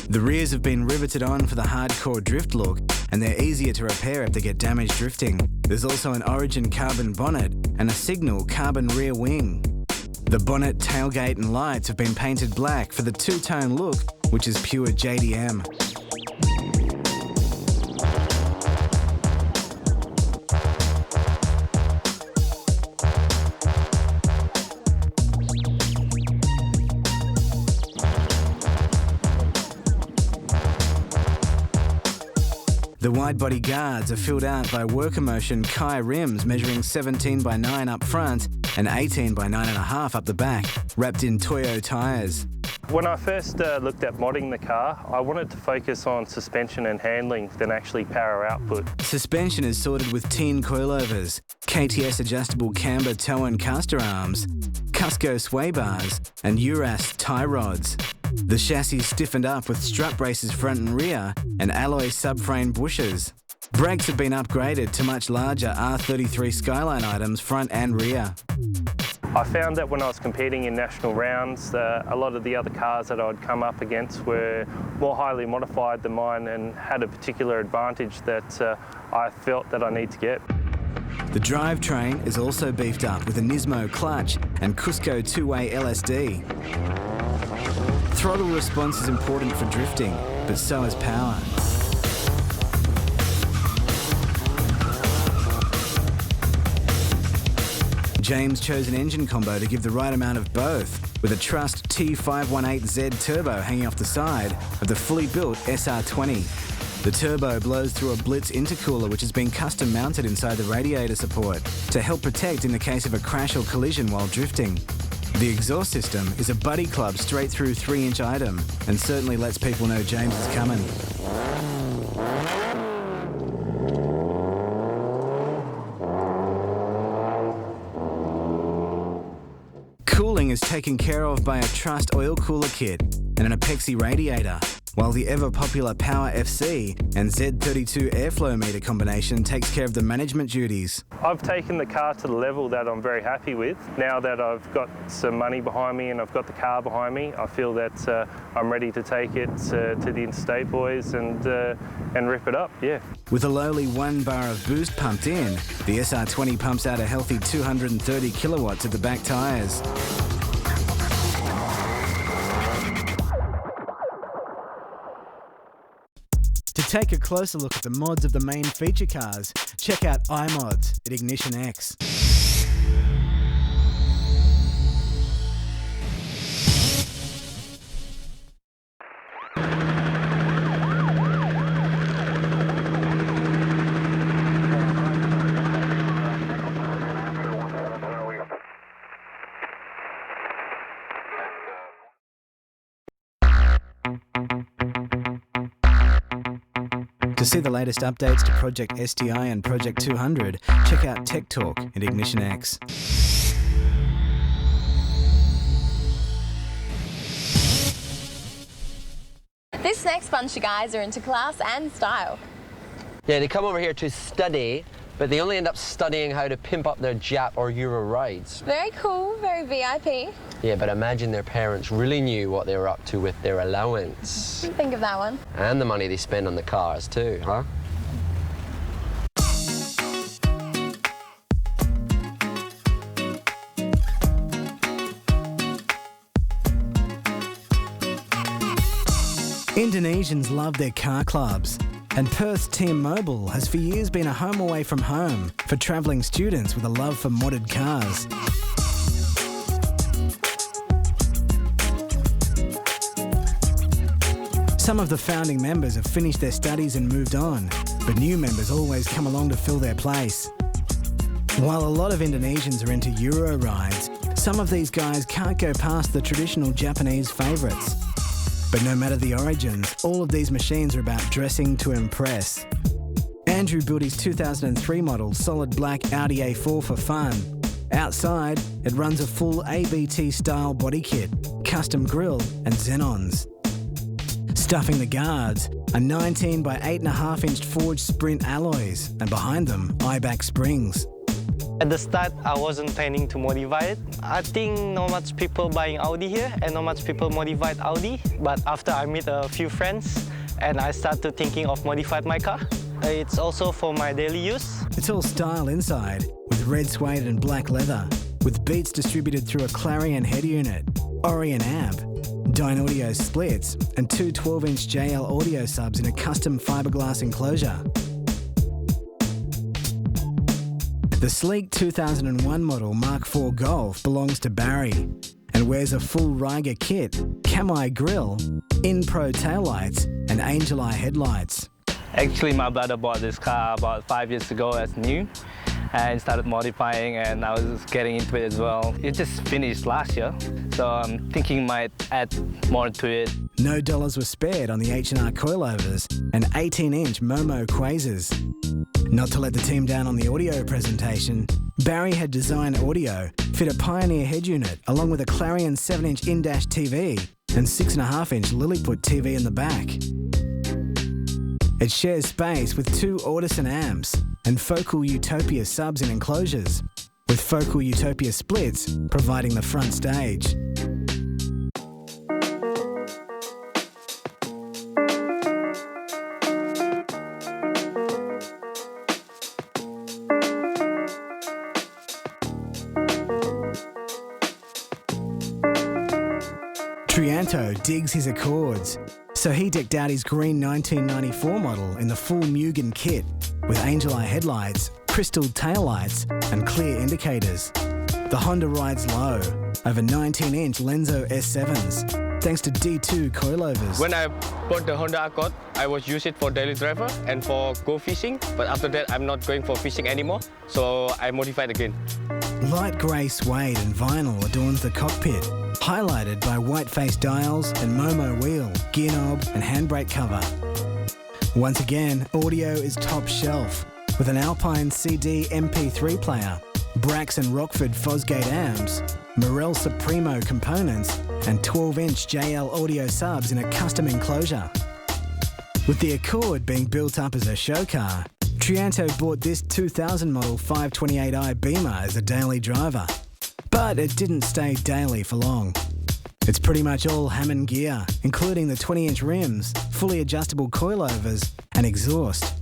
The rears have been riveted on for the hardcore drift look, and they're easier to repair if they get damaged drifting. There's also an Origin carbon bonnet and a Signal carbon rear wing. The bonnet, tailgate and lights have been painted black for the two-tone look, which is pure JDM. The wide-body guards are filled out by Workomotion Kai rims measuring 17 by 9 up front and 18 by 9.5 up the back, wrapped in Toyo tyres. When I first looked at modding the car, I wanted to focus on suspension and handling than actually power output. Suspension is sorted with tin coilovers, KTS adjustable camber toe and caster arms, Cusco sway bars and Uras tie rods. The chassis stiffened up with strut braces front and rear and alloy subframe bushers. Brakes have been upgraded to much larger R33 Skyline items front and rear. I found that when I was competing in national rounds, a lot of the other cars that I'd come up against were more highly modified than mine and had a particular advantage that I felt that I need to get. The drivetrain is also beefed up with a Nismo clutch and Cusco two-way LSD. Throttle response is important for drifting, but so is power. James chose an engine combo to give the right amount of both, with a Trust T518Z turbo hanging off the side of the fully built SR20. The turbo blows through a Blitz intercooler which has been custom mounted inside the radiator support to help protect in the case of a crash or collision while drifting. The exhaust system is a Buddy Club straight through 3-inch item and certainly lets people know James is coming. Cooling is taken care of by a Trust oil cooler kit and an Apexi radiator, while the ever-popular Power FC and Z32 airflow meter combination takes care of the management duties. I've taken the car to the level that I'm very happy with. Now that I've got some money behind me and I've got the car behind me, I feel that I'm ready to take it to the Interstate boys and rip it up, yeah. With a lowly 1 bar of boost pumped in, the SR20 pumps out a healthy 230 kilowatts at the back tyres. To take a closer look at the mods of the main feature cars, check out iMods at Ignition X. To see the latest updates to Project STI and Project 200, check out Tech Talk at Ignition X. This next bunch of guys are into class and style. Yeah, they come over here to study, but they only end up studying how to pimp up their Jap or Euro rides. Very cool, very VIP. Yeah, but imagine their parents really knew what they were up to with their allowance. Think of that one. And the money they spend on the cars too, huh? Indonesians love their car clubs, and Perth's Team Mobile has for years been a home away from home for travelling students with a love for modded cars. Some of the founding members have finished their studies and moved on, but new members always come along to fill their place. While a lot of Indonesians are into Euro rides, some of these guys can't go past the traditional Japanese favourites. But no matter the origins, all of these machines are about dressing to impress. Andrew built his 2003 model solid black Audi A4 for fun. Outside, it runs a full ABT-style body kit, custom grille and xenons. Stuffing the guards are 19 by 8.5-inch forged sprint alloys, and behind them, IBAC springs. At the start, I wasn't planning to modify it. I think not much people buying Audi here and not much people modified Audi. But after I meet a few friends and I started thinking of modifying my car. It's also for my daily use. It's all style inside, with red suede and black leather, with beats distributed through a Clarion head unit, Orion amp, Dynaudio splits, and two 12-inch JL audio subs in a custom fiberglass enclosure. The sleek 2001 model Mark IV Golf belongs to Barry and wears a full Riga kit, Camai grille, In-Pro taillights and Angel Eye headlights. Actually, my brother bought this car about 5 years ago as new and started modifying, and I was getting into it as well. It just finished last year, so I'm thinking might add more to it. No dollars were spared on the H&R coilovers and 18-inch Momo Quasars. Not to let the team down on the audio presentation, Barry had designed audio, fit a Pioneer head unit along with a Clarion 7-inch in-dash TV and 6.5-inch Lilliput TV in the back. It shares space with two Audison amps and Focal Utopia subs in enclosures, with Focal Utopia splits providing the front stage. Trianto digs his Accords, so he decked out his green 1994 model in the full Mugen kit with Angel Eye headlights, crystal taillights and clear indicators. The Honda rides low over 19-inch Lenzo S7s thanks to D2 coilovers. When I bought the Honda Accord, I was using it for daily driver and for go fishing, but after that I'm not going for fishing anymore, so I modified again. Light grey suede and vinyl adorns the cockpit, highlighted by white-faced dials and Momo wheel, gear knob and handbrake cover. Once again, audio is top shelf, with an Alpine CD MP3 player, Brax and Rockford Fosgate amps, Morel Supremo components, and 12-inch JL audio subs in a custom enclosure. With the Accord being built up as a show car, Trianto bought this 2000 model 528i Beamer as a daily driver. But it didn't stay daily for long. It's pretty much all Hammond gear, including the 20-inch rims, fully adjustable coilovers, and exhaust.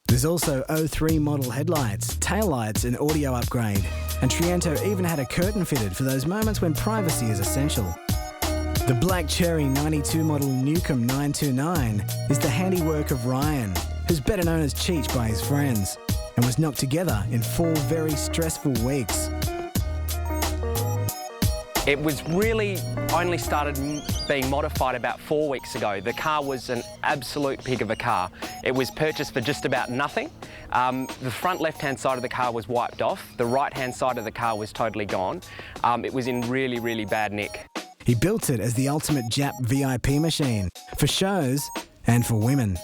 There's also 03 model headlights, taillights, and audio upgrade. And Trianto even had a curtain fitted for those moments when privacy is essential. The Black Cherry 92 model Newcomb 929 is the handiwork of Ryan, who's better known as Cheech by his friends, and was knocked together in 4 very stressful weeks. It was really only started being modified about 4 weeks ago. The car was an absolute pig of a car. It was purchased for just about nothing. The front left-hand side of the car was wiped off. The right-hand side of the car was totally gone. It was in really, really bad nick. He built it as the ultimate Jap VIP machine, for shows and for women.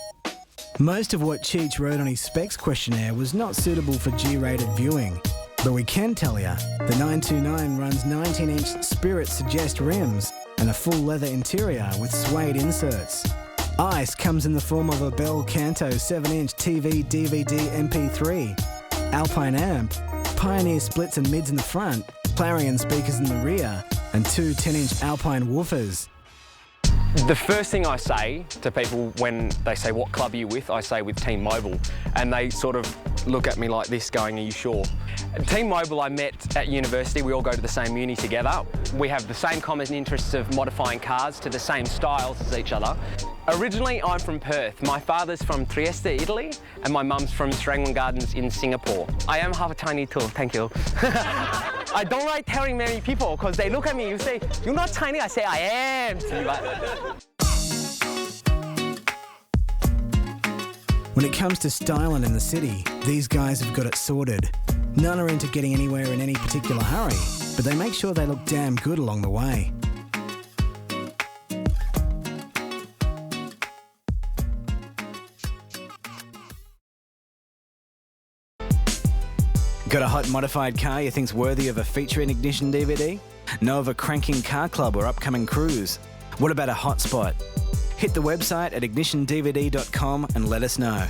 Most of what Cheech wrote on his specs questionnaire was not suitable for G-rated viewing. But we can tell you, the 929 runs 19-inch Spirit Suggest rims and a full leather interior with suede inserts. Ice comes in the form of a Bell Canto 7-inch TV, DVD, MP3, Alpine amp, Pioneer splits and mids in the front, Clarion speakers in the rear, and 2 10-inch Alpine woofers. The first thing I say to people when they say, what club are you with? I say with Team Mobile. And they sort of look at me like this going, are you sure? Team Mobile I met at university. We all go to the same uni together. We have the same common interests of modifying cars to the same styles as each other. Originally, I'm from Perth. My father's from Trieste, Italy, and my mum's from Serangoon Gardens in Singapore. I am half Chinese too, thank you. I don't like telling many people because they look at me, you say, you're not Chinese, I say, I am. When it comes to styling in the city, these guys have got it sorted. None are into getting anywhere in any particular hurry, but they make sure they look damn good along the way. Got a hot modified car you think's worthy of a feature in Ignition DVD? Know of a cranking car club or upcoming cruise? What about a hot spot? Hit the website at ignitiondvd.com and let us know.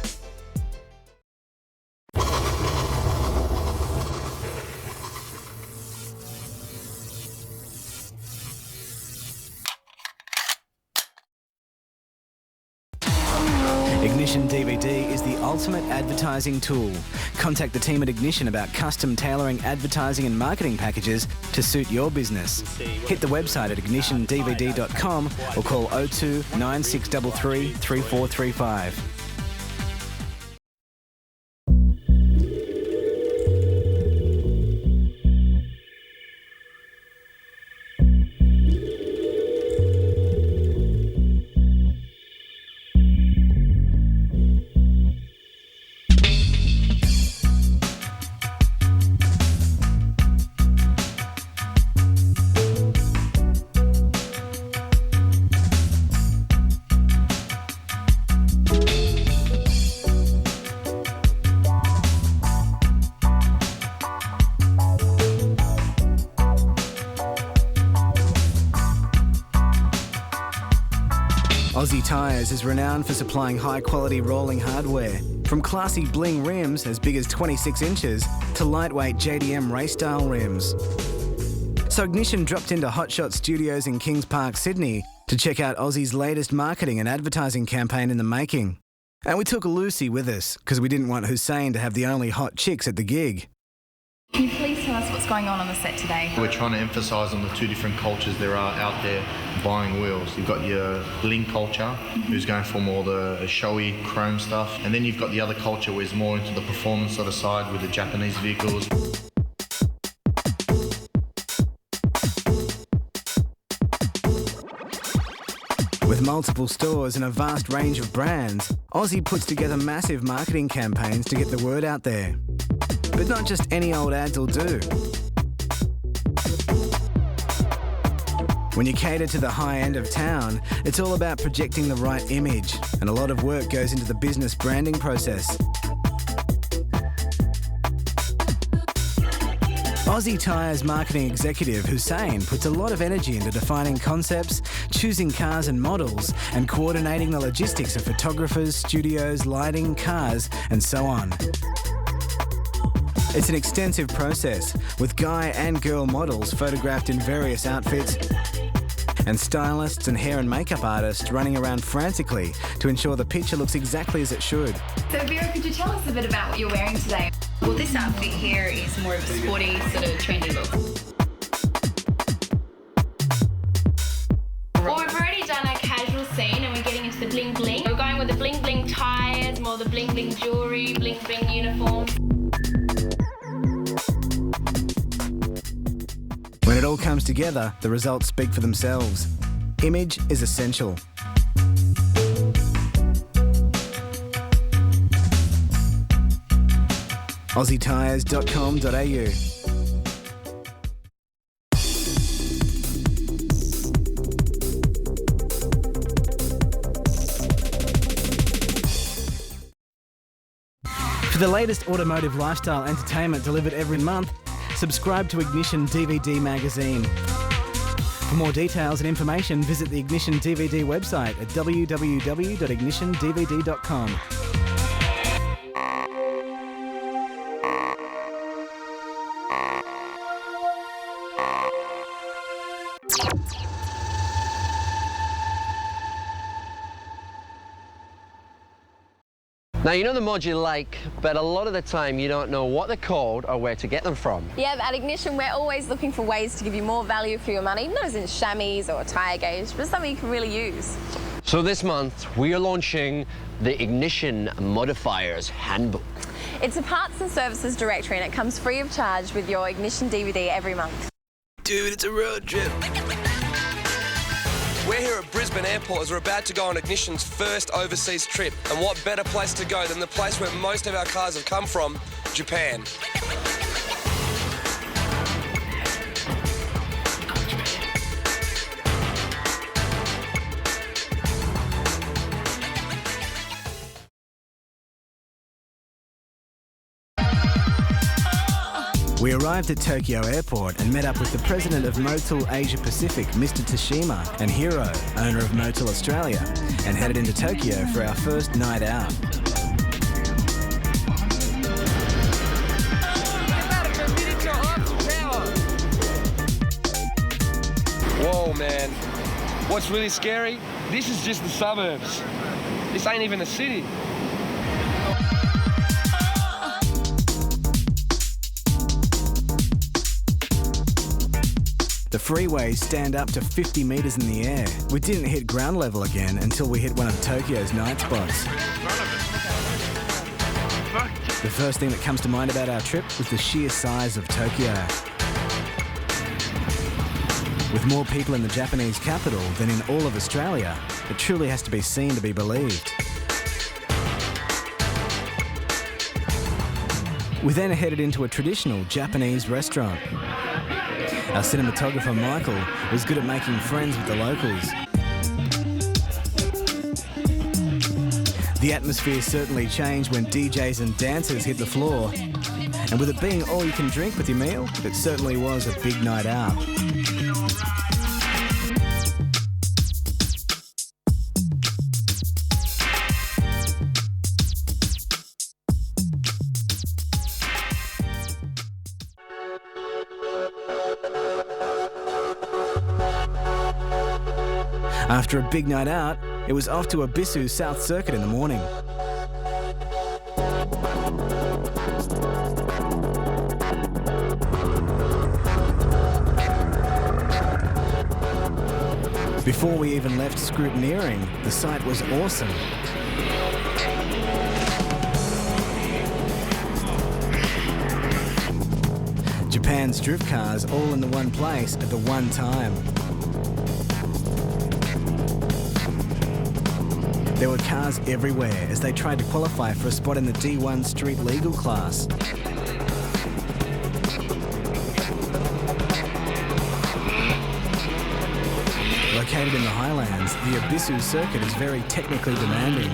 Ignition DVD is the ultimate advertising tool. Contact the team at Ignition about custom tailoring advertising and marketing packages to suit your business. Hit the website at ignitiondvd.com or call 02 9633 3435. Aussie Tyres is renowned for supplying high-quality rolling hardware, from classy bling rims as big as 26 inches to lightweight JDM race-style rims. So Ignition dropped into Hotshot Studios in Kings Park, Sydney to check out Aussie's latest marketing and advertising campaign in the making. And we took Lucy with us because we didn't want Hussein to have the only hot chicks at the gig. Can you please tell us what's going on the set today? We're trying to emphasise on the two different cultures there are out there buying wheels. You've got your bling culture, who's going for more the showy chrome stuff, and then you've got the other culture where it's more into the performance sort of side with the Japanese vehicles. With multiple stores and a vast range of brands, Aussie puts together massive marketing campaigns to get the word out there. But not just any old ads will do. When you cater to the high end of town, it's all about projecting the right image, and a lot of work goes into the business branding process. Aussie Tyres marketing executive Hussein puts a lot of energy into defining concepts, choosing cars and models, and coordinating the logistics of photographers, studios, lighting, cars, and so on. It's an extensive process, with guy and girl models photographed in various outfits, and stylists and hair and makeup artists running around frantically to ensure the picture looks exactly as it should. So Vera, could you tell us a bit about what you're wearing today? Well, this outfit here is more of a sporty, sort of trendy look. Well, we've already done our casual scene and we're getting into the bling bling. We're going with the bling bling tyres, more the bling bling jewellery, bling bling uniforms. When it all comes together, the results speak for themselves. Image is essential. AussieTyres.com.au. For the latest automotive lifestyle entertainment delivered every month, subscribe to Ignition DVD magazine. For more details and information, visit the Ignition DVD website at www.ignitiondvd.com. Now, you know the mods you like, but a lot of the time you don't know what they're called or where to get them from. Yeah, but at Ignition, we're always looking for ways to give you more value for your money, not as in chamois or tyre gauge, but something you can really use. So this month, we are launching the Ignition Modifiers Handbook. It's a parts and services directory and it comes free of charge with your Ignition DVD every month. Dude, it's a road trip. We're here at Brisbane Airport as we're about to go on Ignition's first overseas trip. And what better place to go than the place where most of our cars have come from, Japan. We arrived at Tokyo Airport and met up with the president of Motul Asia Pacific, Mr. Tashima, and Hiro, owner of Motul Australia, and headed into Tokyo for our first night out. Whoa, man. What's really scary? This is just the suburbs. This ain't even a city. The freeways stand up to 50 metres in the air. We didn't hit ground level again until we hit one of Tokyo's night spots. The first thing that comes to mind about our trip was the sheer size of Tokyo. With more people in the Japanese capital than in all of Australia, it truly has to be seen to be believed. We then headed into a traditional Japanese restaurant. Our cinematographer Michael was good at making friends with the locals. The atmosphere certainly changed when DJs and dancers hit the floor. And with it being all you can drink with your meal, it certainly was a big night out. After a big night out, it was off to Ebisu South Circuit in the morning. Before we even left scrutineering, the site was awesome. Japan's drift cars all in the one place at the one time. There were cars everywhere as they tried to qualify for a spot in the D1 street legal class. Located in the highlands, the Ebisu circuit is very technically demanding.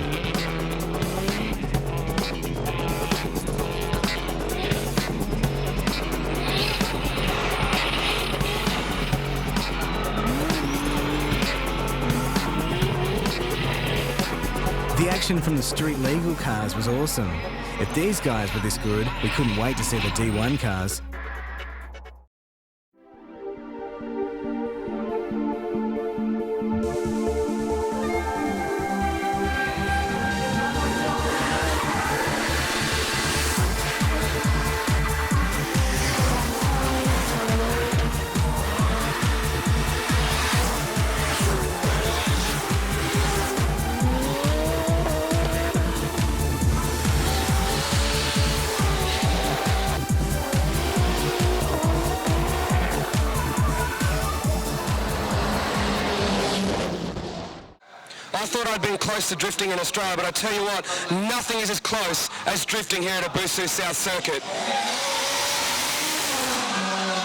reaction from the street legal cars was awesome. If these guys were this good, we couldn't wait to see the D1 cars. I thought I'd been close to drifting in Australia, but I tell you what, nothing is as close as drifting here at Abusu South Circuit.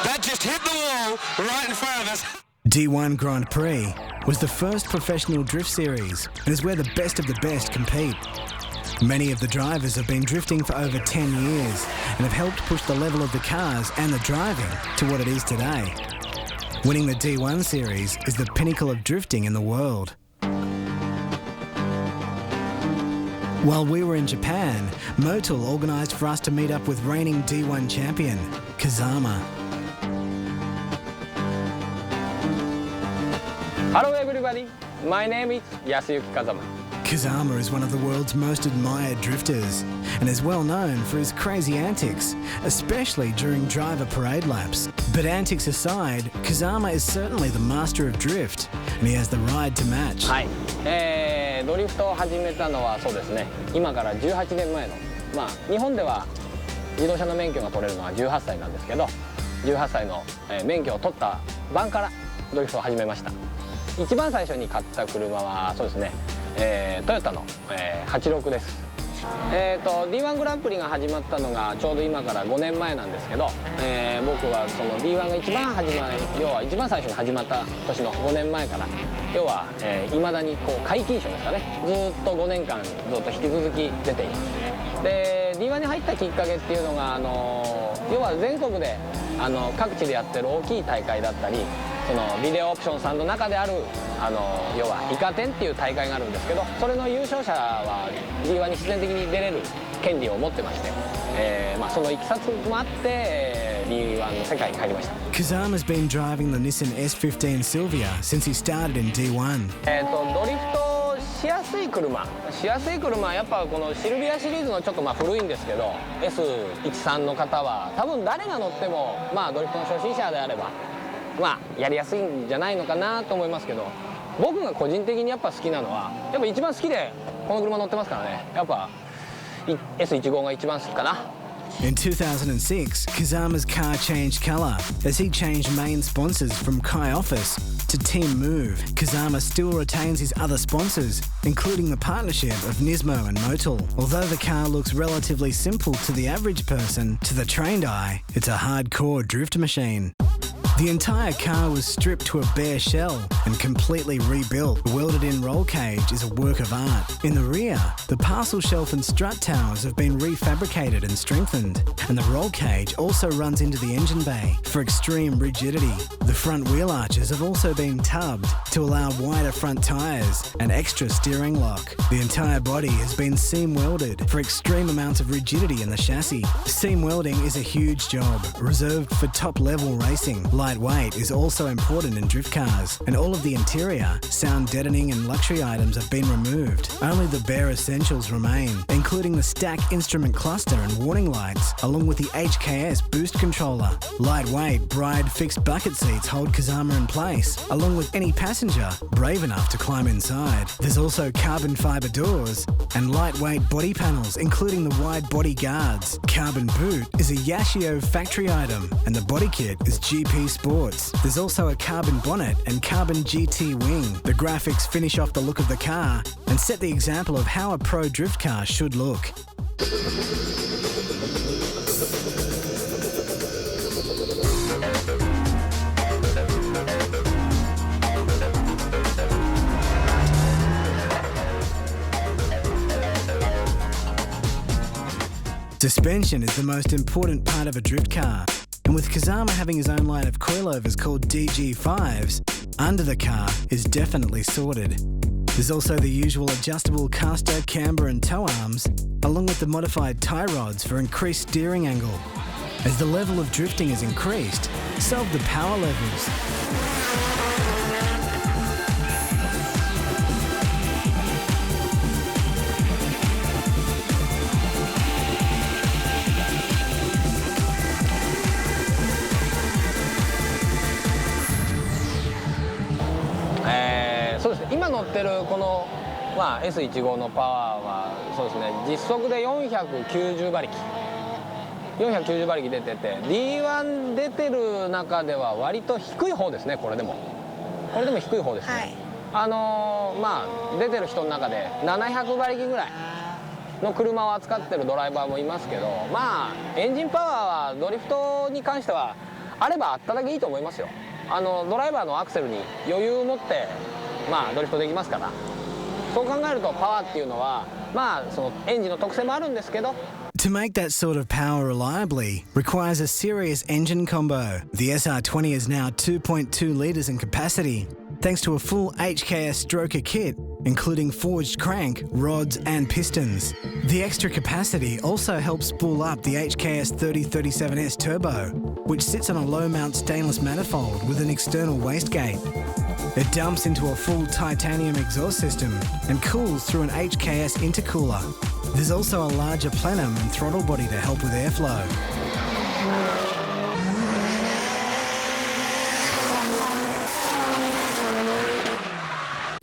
That just hit the wall right in front of us. D1 Grand Prix was the first professional drift series and is where the best of the best compete. Many of the drivers have been drifting for over 10 years and have helped push the level of the cars and the driving to what it is today. Winning the D1 series is the pinnacle of drifting in the world. While we were in Japan, Motul organised for us to meet up with reigning D1 champion, Kazama. Hello everybody, my name is Yasuyuki Kazama. Kazama is one of the world's most admired drifters and is well known for his crazy antics, especially during driver parade laps. But antics aside, Kazama is certainly the master of drift and he has the ride to match. はい、ドリフトを始めたのはそうですね、今から18年前の、日本では自動車の免許が取れるのは18歳なんですけど、18歳の免許を取った晩からドリフトを始めました。一番最初に買った車はそうですね、トヨタの、86です。D1 グランプリが始まったのがちょうど今から5年前なんですけど、僕はその D1 が要は一番最初に始まった年の5年前から、要は未だにこう皆勤賞ですかね、ずっと5年間ずっと引き続き出ています。で D1 に入ったきっかけっていうのが要は全国で各地でやってる大きい大会だったり、そのビデオオプションさんの中である要はイカ天っていう大会があるんですけど、それの優勝者は D1 に自然的に出れる権利を持ってまして、そのいきさつもあって、D1 の世界に入りました。Kazama's been driving the Nissan S15 Silvia since he started in D1. ドリフトしやすい車はやっぱこのシルビアシリーズのちょっと古いんですけど、 S13 の方は多分誰が乗ってもドリフトの初心者であればやりやすいんじゃないのかなと思いますけど、僕が個人的にやっぱ好きなのは、やっぱ一番好きでこの車乗ってますからね、やっぱ S15 が一番好きかな。In 2006, Kazama's car changed colour as he changed main sponsors from Kai Office to Team Move. Kazama still retains his other sponsors, including the partnership of Nismo and Motul. Although the car looks relatively simple to the average person, to the trained eye, it's a hardcore drift machine. The entire car was stripped to a bare shell and completely rebuilt. The welded-in roll cage is a work of art. In the rear, the parcel shelf and strut towers have been refabricated and strengthened, and the roll cage also runs into the engine bay for extreme rigidity. The front wheel arches have also been tubbed to allow wider front tyres and extra steering lock. The entire body has been seam welded for extreme amounts of rigidity in the chassis. Seam welding is a huge job, reserved for top-level racing. Lightweight is also important in drift cars, and all of the interior, sound deadening and luxury items have been removed. Only the bare essentials remain, including the stack instrument cluster and warning lights, along with the HKS boost controller. Lightweight Bride fixed bucket seats hold Kazama in place, along with any passenger brave enough to climb inside. There's also carbon fibre doors and lightweight body panels, including the wide body guards. Carbon boot is a Yashio factory item, and the body kit is GP Sports. There's also a carbon bonnet and carbon GT wing. The graphics finish off the look of the car and set the example of how a pro drift car should look. Suspension is the most important part of a drift car, and with Kazama having his own line of coilovers called DG5s, under the car is definitely sorted. There's also the usual adjustable caster, camber and tow arms, along with the modified tie rods for increased steering angle. As the level of drifting is increased, so have the power levels.今乗ってるこの、S15 のパワーはそうですね、実測で490馬力出てて D1 出てる中では割と低い方ですね。これでも低い方ですね、出てる人の中で700馬力ぐらいの車を扱ってるドライバーもいますけど、エンジンパワーはドリフトに関してはあればあっただけいいと思いますよ。ドライバーのアクセルに余裕を持ってドリフトできますから、そう考えるとパワーっていうのはそのエンジンの特性もあるんですけど。 To make that sort of power reliably requires a serious engine combo. The SR20 is now 2.2 litres in capacity, thanks to a full HKS stroker kit, including forged crank, rods and pistons. The extra capacity also helps spool up the HKS 3037S turbo, which sits on a low-mount stainless manifold with an external wastegate. It dumps into a full titanium exhaust system and cools through an HKS intercooler. There's also a larger plenum and throttle body to help with airflow.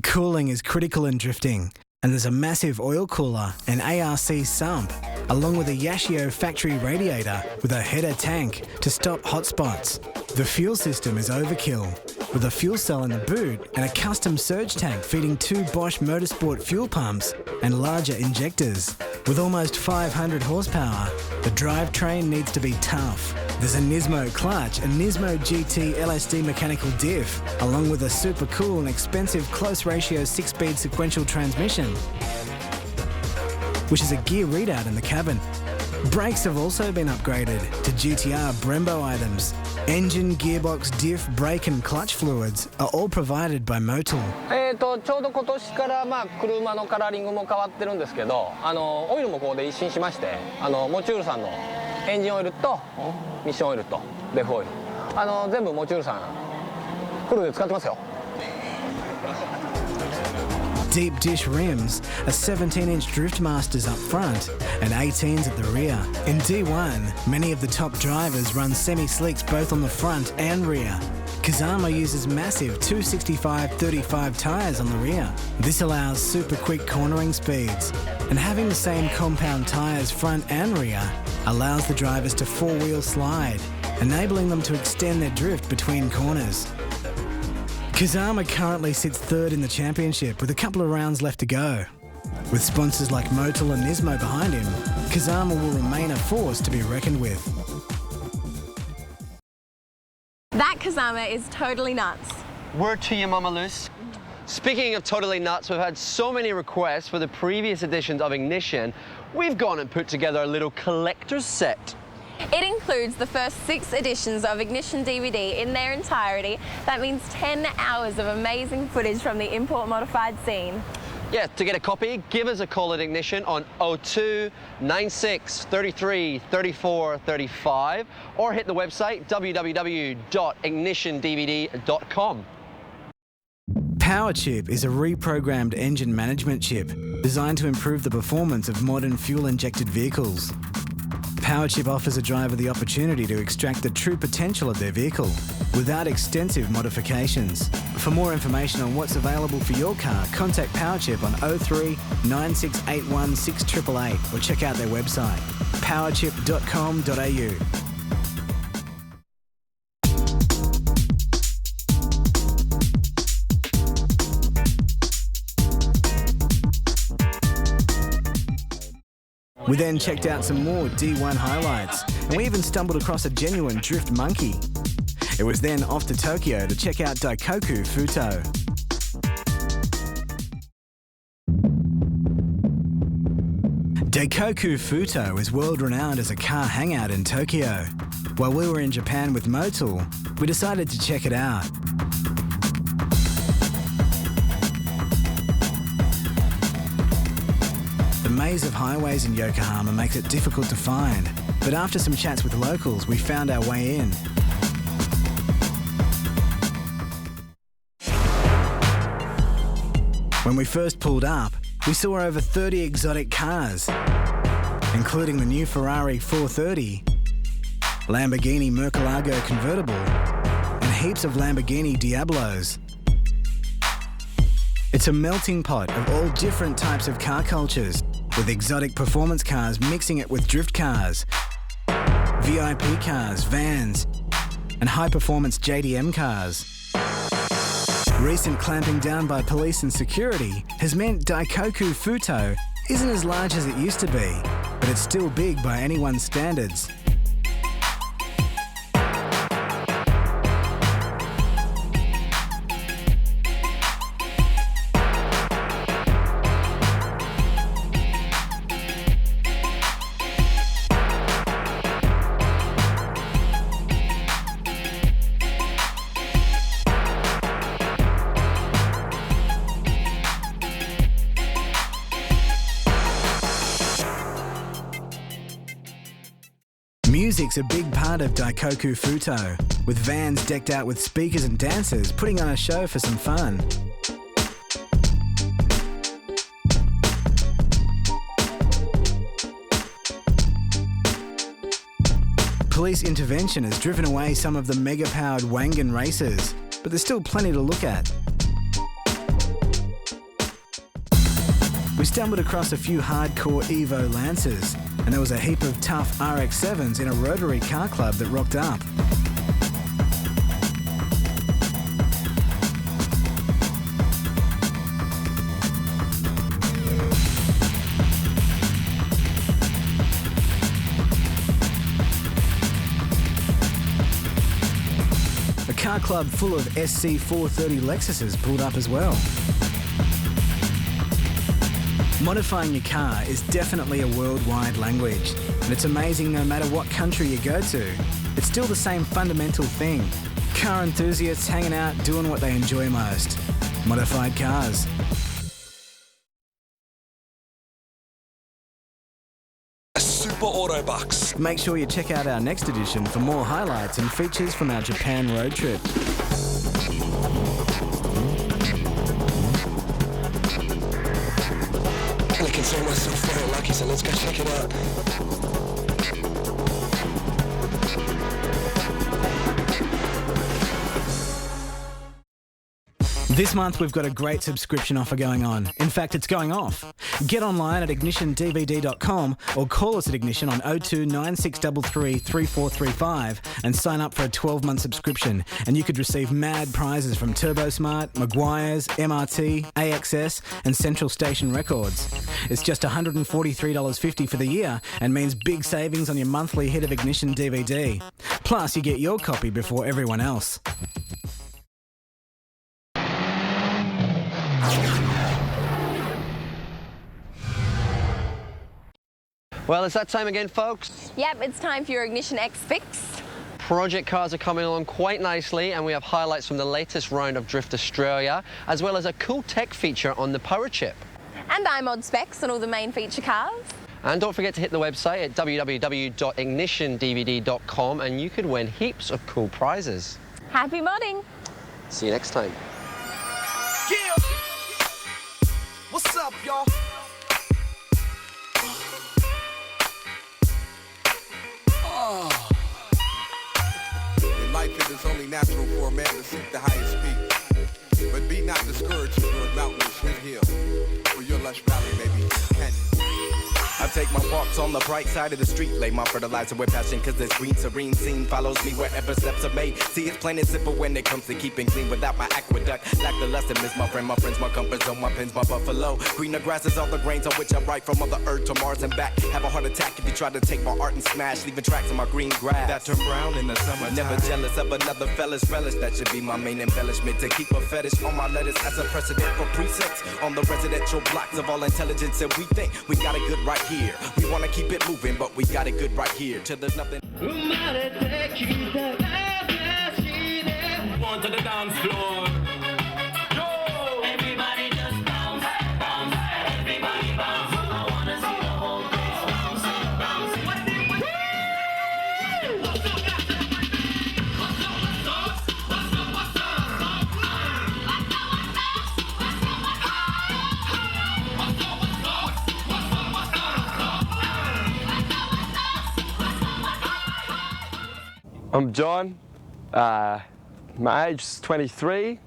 Cooling is critical in drifting, and there's a massive oil cooler and ARC sump, along with a Yashio factory radiator with a header tank to stop hotspots. The fuel system is overkill, with a fuel cell in the boot and a custom surge tank feeding 2 Bosch Motorsport fuel pumps and larger injectors. With almost 500 horsepower, the drivetrain needs to be tough. There's a Nismo clutch, a Nismo GT LSD mechanical diff, along with a super cool and expensive close ratio 6-speed sequential transmission, which is a gear readout in the cabin. Brakes have also been upgraded to GTR Brembo items. Engine, gearbox, diff, brake and clutch fluids are all provided by Motul. ちょうど今年から車のカラーリングも変わってるんですけど、オイルもここで一新しまして、モチュールさんのエンジンオイルとミッションオイルとデフオイル、全部モチュールさんフルで使ってますよ。Deep dish rims are 17-inch Driftmasters up front and 18s at the rear. In D1, many of the top drivers run semi-slicks both on the front and rear. Kazama uses massive 265/35 tyres on the rear. This allows super quick cornering speeds, and having the same compound tyres front and rear allows the drivers to four-wheel slide, enabling them to extend their drift between corners. Kazama currently sits third in the championship with a couple of rounds left to go. With sponsors like Motul and Nismo behind him, Kazama will remain a force to be reckoned with. That Kazama is totally nuts. Word to you, Mama Luce. Speaking of totally nuts, we've had so many requests for the previous editions of Ignition, we've gone and put together a little collector's set. It includes the first 6 editions of Ignition DVD in their entirety. That means 10 hours of amazing footage from the import modified scene. Yeah, to get a copy, give us a call at Ignition on 02 96 33 34 35 or hit the website www.ignitiondvd.com. PowerChip is a reprogrammed engine management chip designed to improve the performance of modern fuel-injected vehicles. PowerChip offers a driver the opportunity to extract the true potential of their vehicle without extensive modifications. For more information on what's available for your car, contact PowerChip on 03 9681 6888 or check out their website, powerchip.com.au. We then checked out some more D1 highlights, and we even stumbled across a genuine drift monkey. It was then off to Tokyo to check out Daikoku Futo. Daikoku Futo is world-renowned as a car hangout in Tokyo. While we were in Japan with Motul, we decided to check it out. maze of highways in Yokohama makes it difficult to find. But after some chats with locals, we found our way in. When we first pulled up, we saw over 30 exotic cars, including the new Ferrari 430, Lamborghini Murcielago convertible, and heaps of Lamborghini Diablos. It's a melting pot of all different types of car cultures, with exotic performance cars mixing it with drift cars, VIP cars, vans, and high-performance JDM cars. Recent clamping down by police and security has meant Daikoku Futo isn't as large as it used to be, but it's still big by anyone's standards. Music's a big part of Daikoku Futo, with vans decked out with speakers and dancers putting on a show for some fun. Police intervention has driven away some of the mega-powered Wangan racers, but there's still plenty to look at. We stumbled across a few hardcore Evo Lancers, and there was a heap of tough RX-7s in a rotary car club that rocked up. A car club full of SC430 Lexuses pulled up as well. Modifying your car is definitely a worldwide language, and it's amazing no matter what country you go to, it's still the same fundamental thing. Car enthusiasts hanging out doing what they enjoy most. Modified cars. Super Auto Bucks. Make sure you check out our next edition for more highlights and features from our Japan road trip. I consider myself very lucky, so let's go check it out. This month we've got a great subscription offer going on. In fact, it's going off. Get online at ignitiondvd.com or call us at Ignition on 02 9633 3435 and sign up for a 12-month subscription. And you could receive mad prizes from TurboSmart, Maguire's, MRT, AXS and Central Station Records. It's just $143.50 for the year and means big savings on your monthly hit of Ignition DVD. Plus, you get your copy before everyone else. Well, it's that time again, folks. Yep, it's time for your Ignition X Fix. Project cars are coming along quite nicely, and we have highlights from the latest round of Drift Australia, as well as a cool tech feature on the Power Chip. And iMod specs on all the main feature cars. And don't forget to hit the website at www.ignitiondvd.com and you could win heaps of cool prizes. Happy modding! See you next time. Yeah! What's up, y'all? In life, it is only natural for a man to seek the highest peak. But be not discouraged if your mountain is his hill, or your lush valley may be his canyon. I take my walks on the bright side of the street, lay my fertilizer with passion, cause this green serene scene follows me wherever steps are made. See, it's plain and simple when it comes to keeping clean without my aqueduct. Lack the luster, miss my friend, my friends, my comfort zone, my pins, my buffalo. Greener grass is all the grains on which I write from Mother Earth to Mars and back. Have a heart attack if you try to take my art and smash, leaving tracks on my green grass that turn brown in the summer. Never jealous of another fella's relish, that should be my main embellishment. To keep a fetish on my letters as a precedent for presets on the residential blocks of all intelligence, and we think we got it good right here. We wanna keep it moving, but we got it good right here. Till there's nothing. One to the dance floor. Yo! Everybody just bounce, bounce. Everybody bounce. I wanna see I'm John. My age is 23.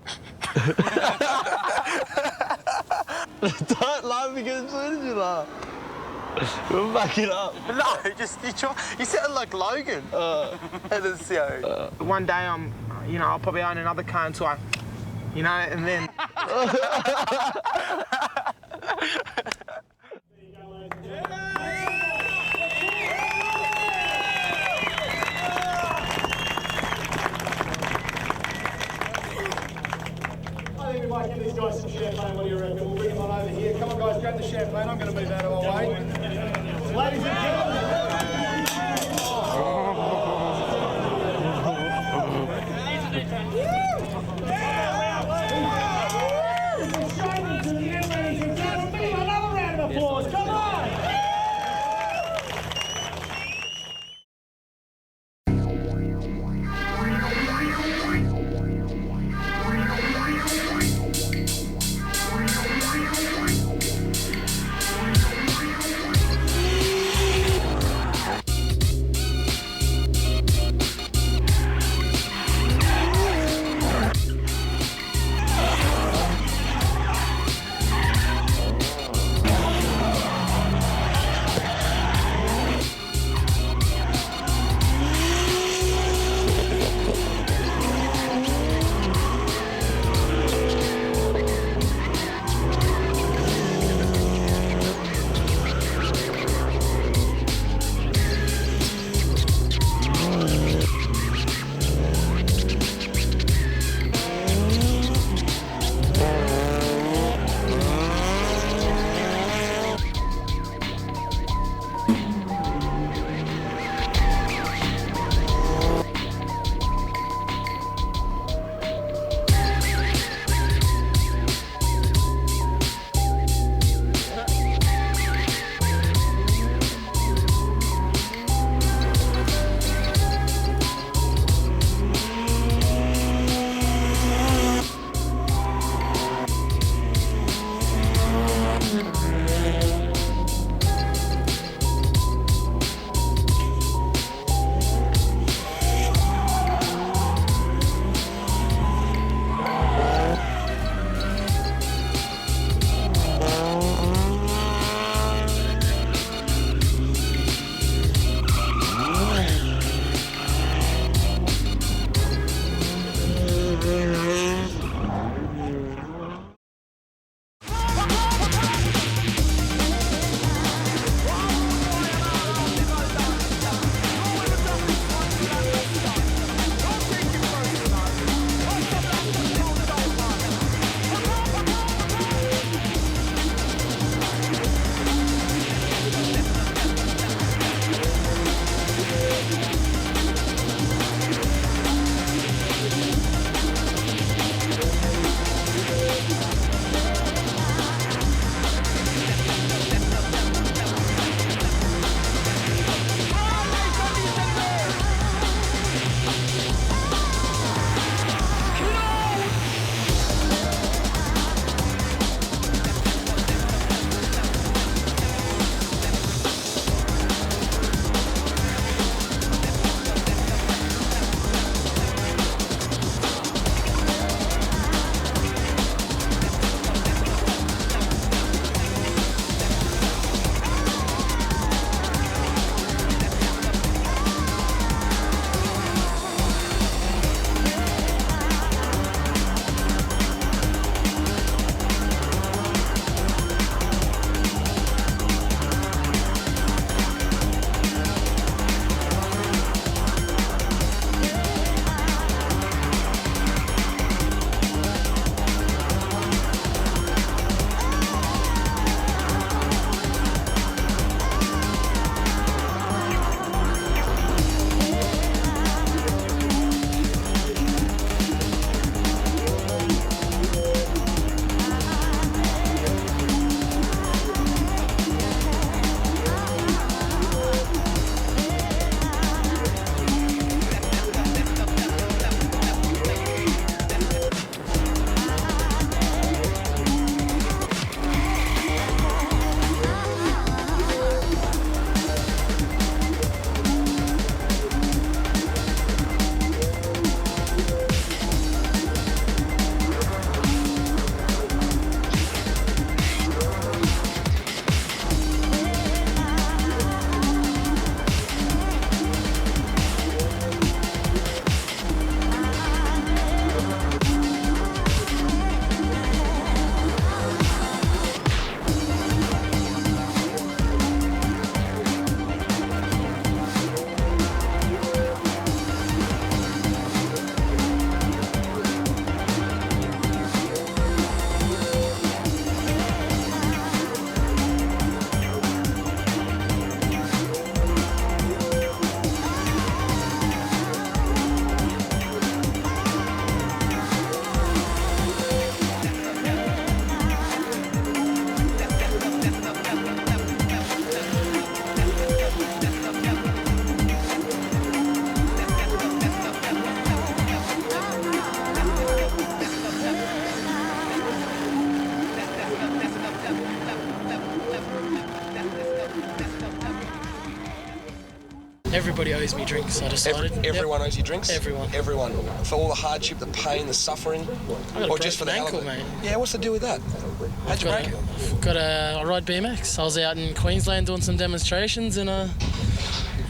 Don't laugh because as soon as you laugh. We'll back it up. No, just you sound like Logan. One day I'll probably own another car until I, and then. I think we might give these guys some champagne. What do you reckon? We'll bring them on over here. Come on, guys, grab the champagne. I'm going to move out of our way. Ladies and gentlemen. Another round of applause. Come on. Everybody owes me drinks, I decided. Everyone owes you drinks? Everyone. Everyone. For all the hardship, the pain, the suffering? I got a or just for the broken hell of ankle, it? mate. Yeah, what's the deal with that? How'd you break it? I ride BMX. I was out in Queensland doing some demonstrations and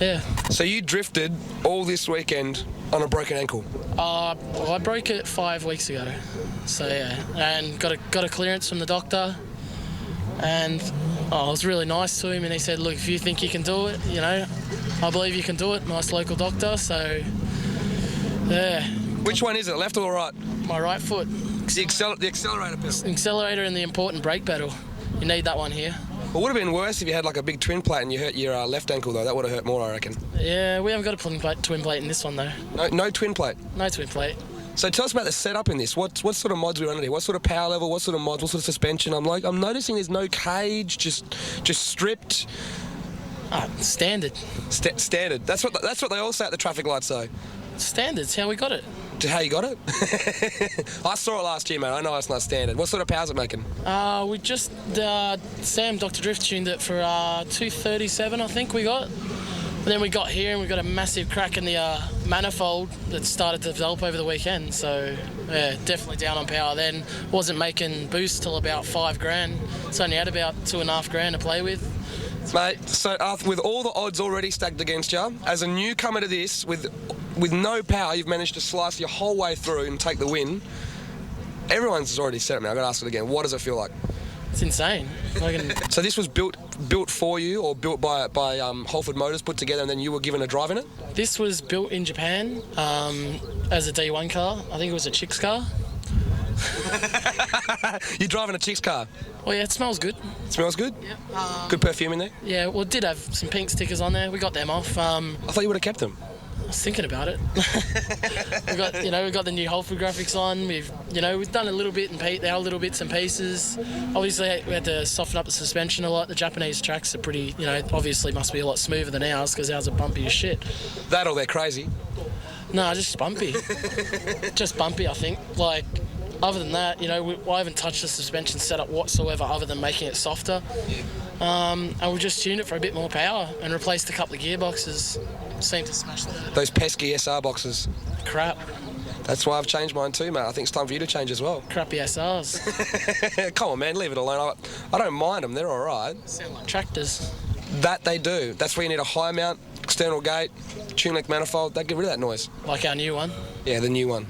yeah. So you drifted all this weekend on a broken ankle? Well, I broke it 5 weeks ago. So yeah, and got a clearance from the doctor, and I was really nice to him, and he said, look, if you think you can do it, you know, I believe you can do it. Nice local doctor, so yeah. Which one is it, left or right? My right foot. The accelerator pedal? Accelerator and the important brake pedal. You need that one here. Well, it would have been worse if you had like a big twin plate and you hurt your left ankle though. That would have hurt more, I reckon. Yeah, we haven't got a twin plate in this one though. No twin plate? No twin plate. So tell us about the setup in this. What sort of mods we running here? What sort of power level? What sort of mods? What sort of suspension? I'm noticing there's no cage, just stripped. Standard. Standard. That's what they all say at the traffic lights though. Standard's how we got it. How you got it? I saw it last year, mate. I know it's not standard. What sort of power's it making? We just Sam Dr. Drift tuned it for 237, I think we got. But then we got here and we got a massive crack in the manifold that started to develop over the weekend. So yeah, definitely down on power. Then wasn't making boost till about $5,000. It's only had about $2,500 to play with. Mate, so with all the odds already stacked against you, as a newcomer to this, with no power, you've managed to slice your whole way through and take the win. Everyone's already said it, man. I've got to ask it again. What does it feel like? It's insane. So this was built for you, or built by Holford Motors, put together, and then you were given a drive in it? This was built in Japan as a D1 car. I think it was a chick's car. You're driving a chick's car? Well, yeah, it smells good. It smells good? Yeah. Good perfume in there? Yeah, well, it did have some pink stickers on there. We got them off. I thought you would have kept them. I was thinking about it. we've got the new Holford graphics on. We've done a little bit in our little bits and pieces. Obviously, we had to soften up the suspension a lot. The Japanese tracks are pretty, obviously must be a lot smoother than ours because ours are bumpy as shit. That or they're crazy? No, just bumpy. Just bumpy, I think. Like, other than that, I haven't touched the suspension setup whatsoever other than making it softer. And we just tuned it for a bit more power and replaced a couple of gearboxes. Seemed to smash that. Those pesky SR boxes. Crap. That's why I've changed mine too, mate. I think it's time for you to change as well. Crappy SRs. Come on, man, leave it alone. I don't mind them, they're all right. Sound like tractors. That they do. That's where you need a high mount, external gate, tune link manifold. They get rid of that noise. Like our new one? Yeah, the new one.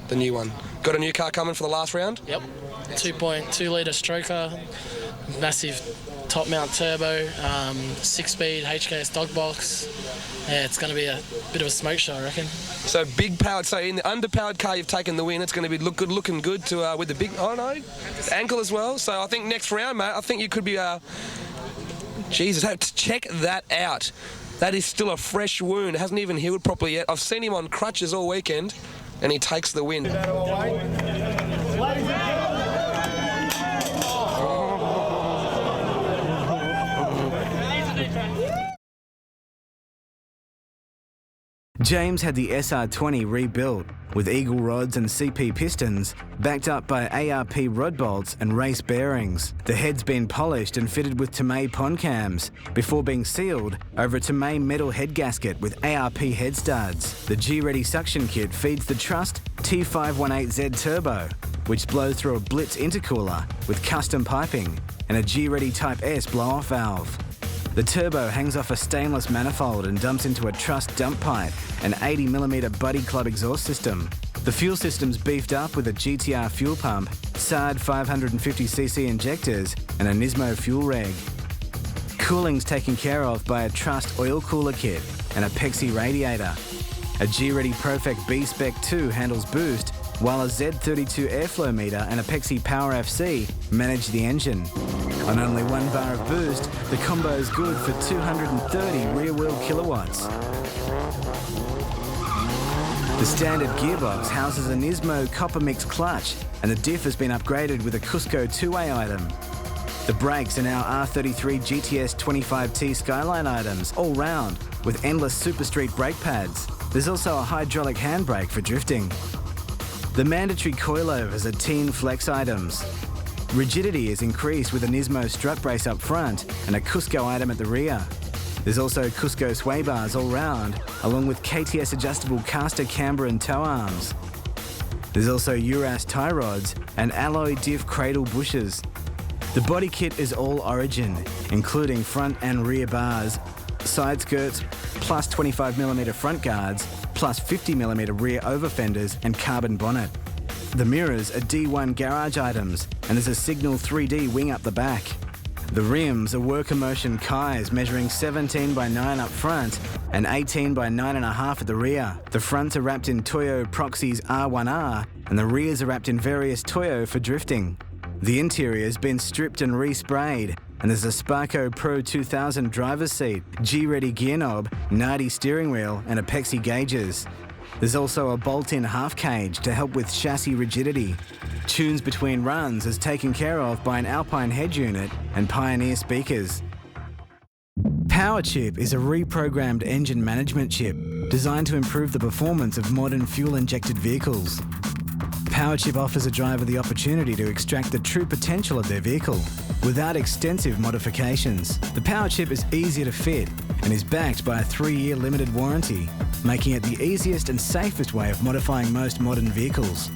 Got a new car coming for the last round? Yep. 2.2 litre stroker, massive top mount turbo, 6-speed HKS dog box. Yeah, it's going to be a bit of a smoke show, I reckon. So big powered. So in the underpowered car, you've taken the win. It's going to be looking good to with the big. Oh no, ankle as well. So I think next round, mate. I think you could be. Jesus, check that out. That is still a fresh wound. It hasn't even healed properly yet. I've seen him on crutches all weekend, and he takes the win. James had the SR20 rebuilt with Eagle rods and CP pistons backed up by ARP rod bolts and race bearings. The head's been polished and fitted with Tomei pond cams before being sealed over a Tomei metal head gasket with ARP head studs. The G-Ready suction kit feeds the Trust T518Z Turbo, which blows through a Blitz intercooler with custom piping and a G-Ready Type S blow-off valve. The turbo hangs off a stainless manifold and dumps into a Trust dump pipe and 80mm Buddy Club exhaust system. The fuel system's beefed up with a GTR fuel pump, SARD 550cc injectors and a Nismo fuel reg. Cooling's taken care of by a Trust oil cooler kit and a Pexi radiator. A G-Ready Profect B-Spec 2 handles boost, while a Z32 airflow meter and a Pexi Power FC manage the engine. On only 1 bar of boost, the combo is good for 230 rear-wheel kilowatts. The standard gearbox houses a Nismo copper mix clutch, and the diff has been upgraded with a Cusco two-way item. The brakes are now R33 GTS 25T Skyline items all round, with endless Super Street brake pads. There's also a hydraulic handbrake for drifting. The mandatory coilovers are Teen Flex items. Rigidity is increased with a Nismo strut brace up front and a Cusco item at the rear. There's also Cusco sway bars all round, along with KTS adjustable caster camber and toe arms. There's also Uras tie rods and alloy diff cradle bushes. The body kit is all Origin, including front and rear bars, side skirts, plus 25mm front guards, plus 50mm rear over fenders and carbon bonnet. The mirrors are D1 garage items, and there's a Signal 3D wing up the back. The rims are Work Immersion Kais measuring 17 by 9 up front and 18 by 9.5 at the rear. The fronts are wrapped in Toyo Proxys R1R and the rears are wrapped in various Toyo for drifting. The interior has been stripped and resprayed, and there's a Sparco Pro 2000 driver's seat, G-Ready gear knob, Nardi steering wheel and Apexi gauges. There's also a bolt-in half cage to help with chassis rigidity. Tunes between runs is taken care of by an Alpine head unit and Pioneer speakers. PowerChip is a reprogrammed engine management chip designed to improve the performance of modern fuel-injected vehicles. PowerChip offers a driver the opportunity to extract the true potential of their vehicle without extensive modifications. The PowerChip is easier to fit and is backed by a 3-year limited warranty, making it the easiest and safest way of modifying most modern vehicles.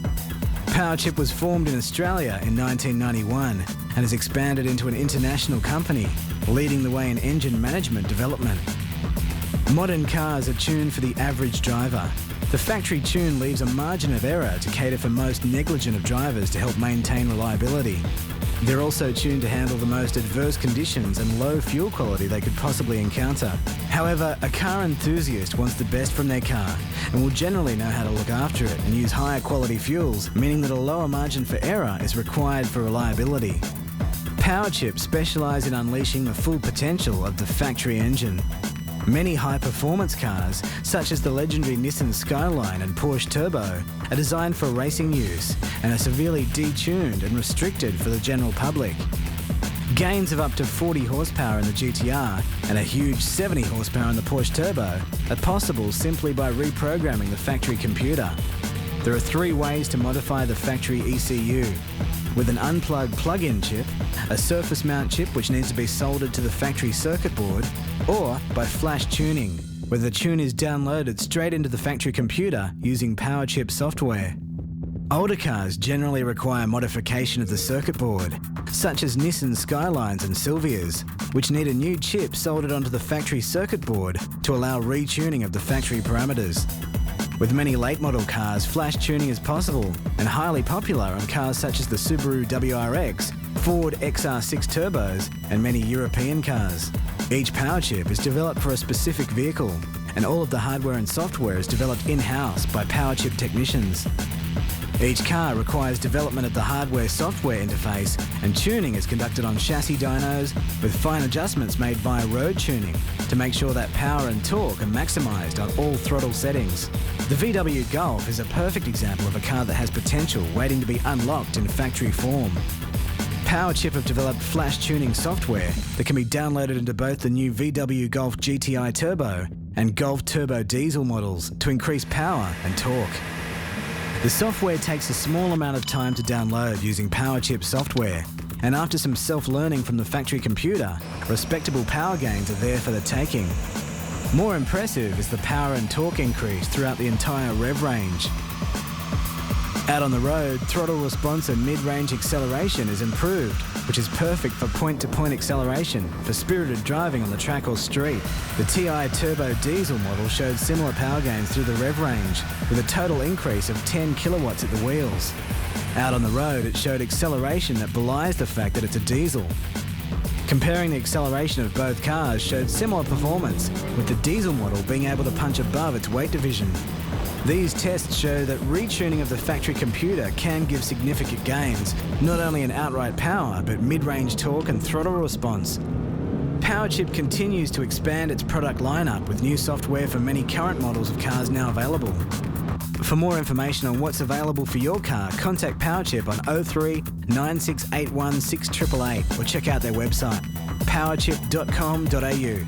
PowerChip was formed in Australia in 1991 and has expanded into an international company, leading the way in engine management development. Modern cars are tuned for the average driver. The factory tune leaves a margin of error to cater for most negligent of drivers to help maintain reliability. They're also tuned to handle the most adverse conditions and low fuel quality they could possibly encounter. However, a car enthusiast wants the best from their car and will generally know how to look after it and use higher quality fuels, meaning that a lower margin for error is required for reliability. PowerChip specialise in unleashing the full potential of the factory engine. Many high-performance cars, such as the legendary Nissan Skyline and Porsche Turbo, are designed for racing use and are severely detuned and restricted for the general public. Gains of up to 40 horsepower in the GTR and a huge 70 horsepower in the Porsche Turbo are possible simply by reprogramming the factory computer. There are 3 ways to modify the factory ECU: with an unplugged plug-in chip, a surface mount chip which needs to be soldered to the factory circuit board, or by flash tuning, where the tune is downloaded straight into the factory computer using PowerChip software. Older cars generally require modification of the circuit board, such as Nissan Skylines and Silvias, which need a new chip soldered onto the factory circuit board to allow retuning of the factory parameters. With many late model cars, flash tuning is possible and highly popular on cars such as the Subaru WRX, Ford XR6 Turbos and many European cars. Each PowerChip is developed for a specific vehicle, and all of the hardware and software is developed in-house by PowerChip technicians. Each car requires development of the hardware-software interface, and tuning is conducted on chassis dynos with fine adjustments made via road tuning to make sure that power and torque are maximised on all throttle settings. The VW Golf is a perfect example of a car that has potential waiting to be unlocked in factory form. PowerChip have developed flash tuning software that can be downloaded into both the new VW Golf GTI Turbo and Golf Turbo Diesel models to increase power and torque. The software takes a small amount of time to download using PowerChip software, and after some self-learning from the factory computer, respectable power gains are there for the taking. More impressive is the power and torque increase throughout the entire rev range. Out on the road, throttle response and mid-range acceleration is improved, which is perfect for point-to-point acceleration for spirited driving on the track or street. The TI Turbo Diesel model showed similar power gains through the rev range, with a total increase of 10 kilowatts at the wheels. Out on the road, it showed acceleration that belies the fact that it's a diesel. Comparing the acceleration of both cars showed similar performance, with the diesel model being able to punch above its weight division. These tests show that retuning of the factory computer can give significant gains, not only in outright power, but mid-range torque and throttle response. PowerChip continues to expand its product lineup with new software for many current models of cars now available. For more information on what's available for your car, contact PowerChip on 03 9681 6888 or check out their website, powerchip.com.au.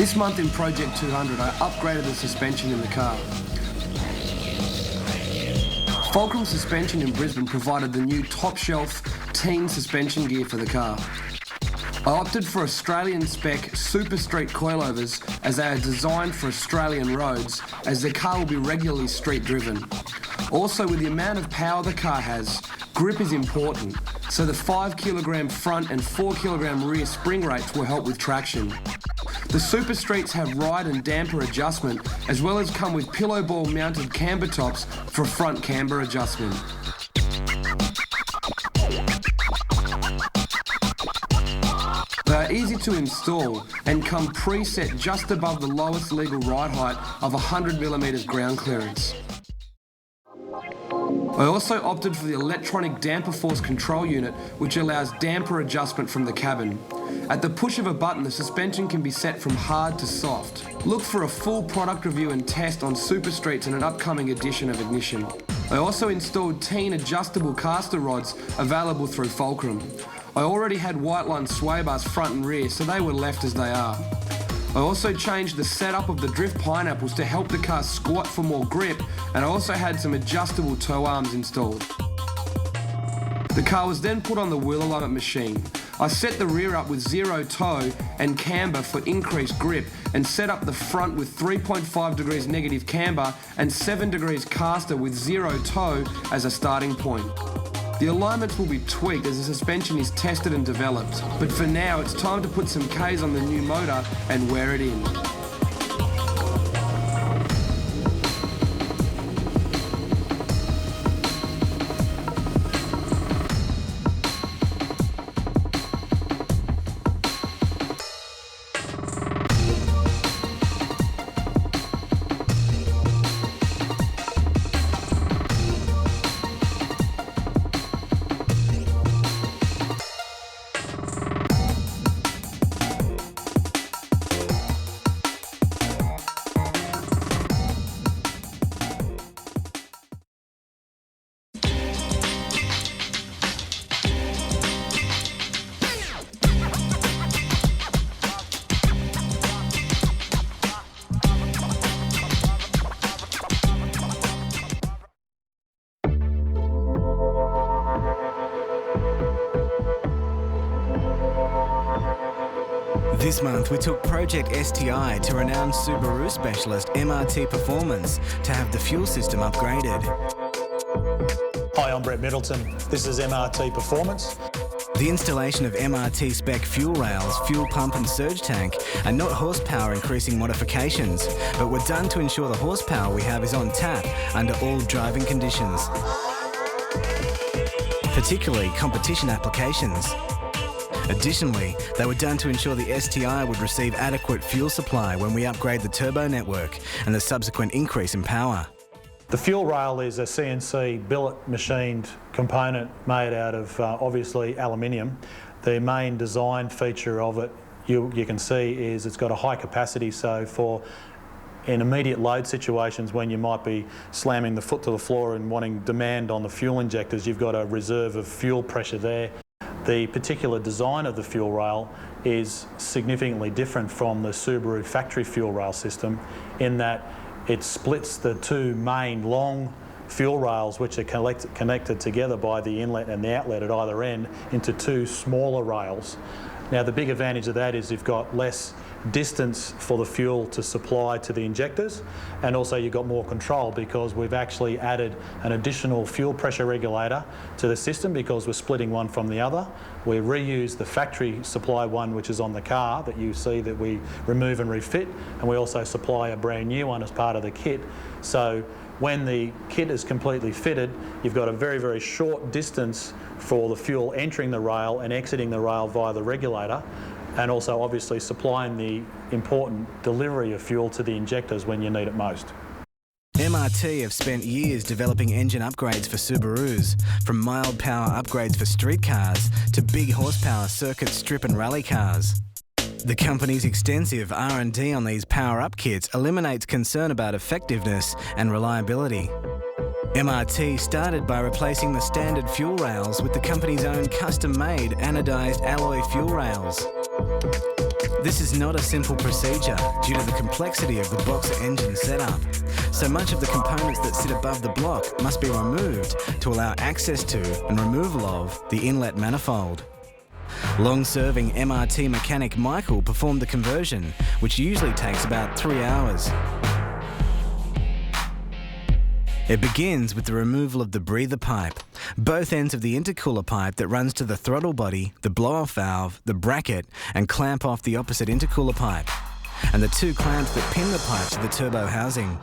This month in Project 200, I upgraded the suspension in the car. Fulcrum Suspension in Brisbane provided the new top-shelf teen suspension gear for the car. I opted for Australian spec Super Street coilovers as they are designed for Australian roads, as the car will be regularly street driven. Also, with the amount of power the car has, grip is important, so the 5 kilogram front and 4 kilogram rear spring rates will help with traction. The Super Streets have ride and damper adjustment, as well as come with pillow ball mounted camber tops for front camber adjustment. They are easy to install and come preset just above the lowest legal ride height of 100mm ground clearance. I also opted for the electronic damper force control unit, which allows damper adjustment from the cabin. At the push of a button, the suspension can be set from hard to soft. Look for a full product review and test on Super Streets in an upcoming edition of Ignition. I also installed teen adjustable caster rods available through Fulcrum. I already had white line sway bars front and rear, so they were left as they are. I also changed the setup of the drift pineapples to help the car squat for more grip, and I also had some adjustable tow arms installed. The car was then put on the wheel alignment machine. I set the rear up with 0 toe and camber for increased grip, and set up the front with 3.5 degrees negative camber and 7 degrees caster with 0 toe as a starting point. The alignments will be tweaked as the suspension is tested and developed, but for now it's time to put some Ks on the new motor and wear it in. This month we took Project STI to renowned Subaru specialist MRT Performance to have the fuel system upgraded. Hi, I'm Brett Middleton. This is MRT Performance. The installation of MRT spec fuel rails, fuel pump and surge tank are not horsepower increasing modifications, but were done to ensure the horsepower we have is on tap under all driving conditions, particularly competition applications. Additionally, they were done to ensure the STI would receive adequate fuel supply when we upgrade the turbo network and the subsequent increase in power. The fuel rail is a CNC billet machined component made out of obviously aluminium. The main design feature of it, you can see, is it's got a high capacity, so for in immediate load situations when you might be slamming the foot to the floor and wanting demand on the fuel injectors, you've got a reserve of fuel pressure there. The particular design of the fuel rail is significantly different from the Subaru factory fuel rail system in that it splits the two main long fuel rails, which are connected together by the inlet and the outlet at either end, into two smaller rails. Now, the big advantage of that is you've got less distance for the fuel to supply to the injectors, and also you've got more control because we've actually added an additional fuel pressure regulator to the system because we're splitting one from the other. We reuse the factory supply one which is on the car that you see that we remove and refit, and we also supply a brand new one as part of the kit. So when the kit is completely fitted, you've got a very, very short distance for the fuel entering the rail and exiting the rail via the regulator, and also obviously supplying the important delivery of fuel to the injectors when you need it most. MRT have spent years developing engine upgrades for Subarus, from mild power upgrades for street cars to big horsepower circuit strip and rally cars. The company's extensive R&D on these power-up kits eliminates concern about effectiveness and reliability. MRT started by replacing the standard fuel rails with the company's own custom-made anodised alloy fuel rails. This is not a simple procedure due to the complexity of the Boxer engine setup. So much of the components that sit above the block must be removed to allow access to and removal of the inlet manifold. Long-serving MRT mechanic Michael performed the conversion, which usually takes about 3 hours. It begins with the removal of the breather pipe, both ends of the intercooler pipe that runs to the throttle body, the blow-off valve, the bracket, and clamp off the opposite intercooler pipe, and the 2 clamps that pin the pipe to the turbo housing.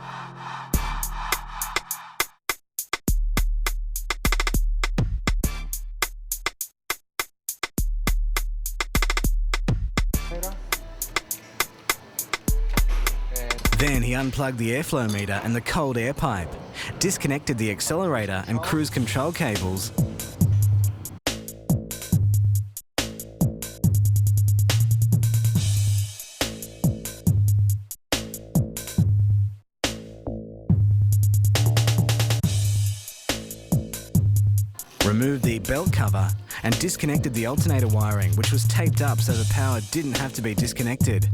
Then he unplugged the airflow meter and the cold air pipe, disconnected the accelerator and cruise control cables, removed the belt cover and disconnected the alternator wiring, which was taped up so the power didn't have to be disconnected.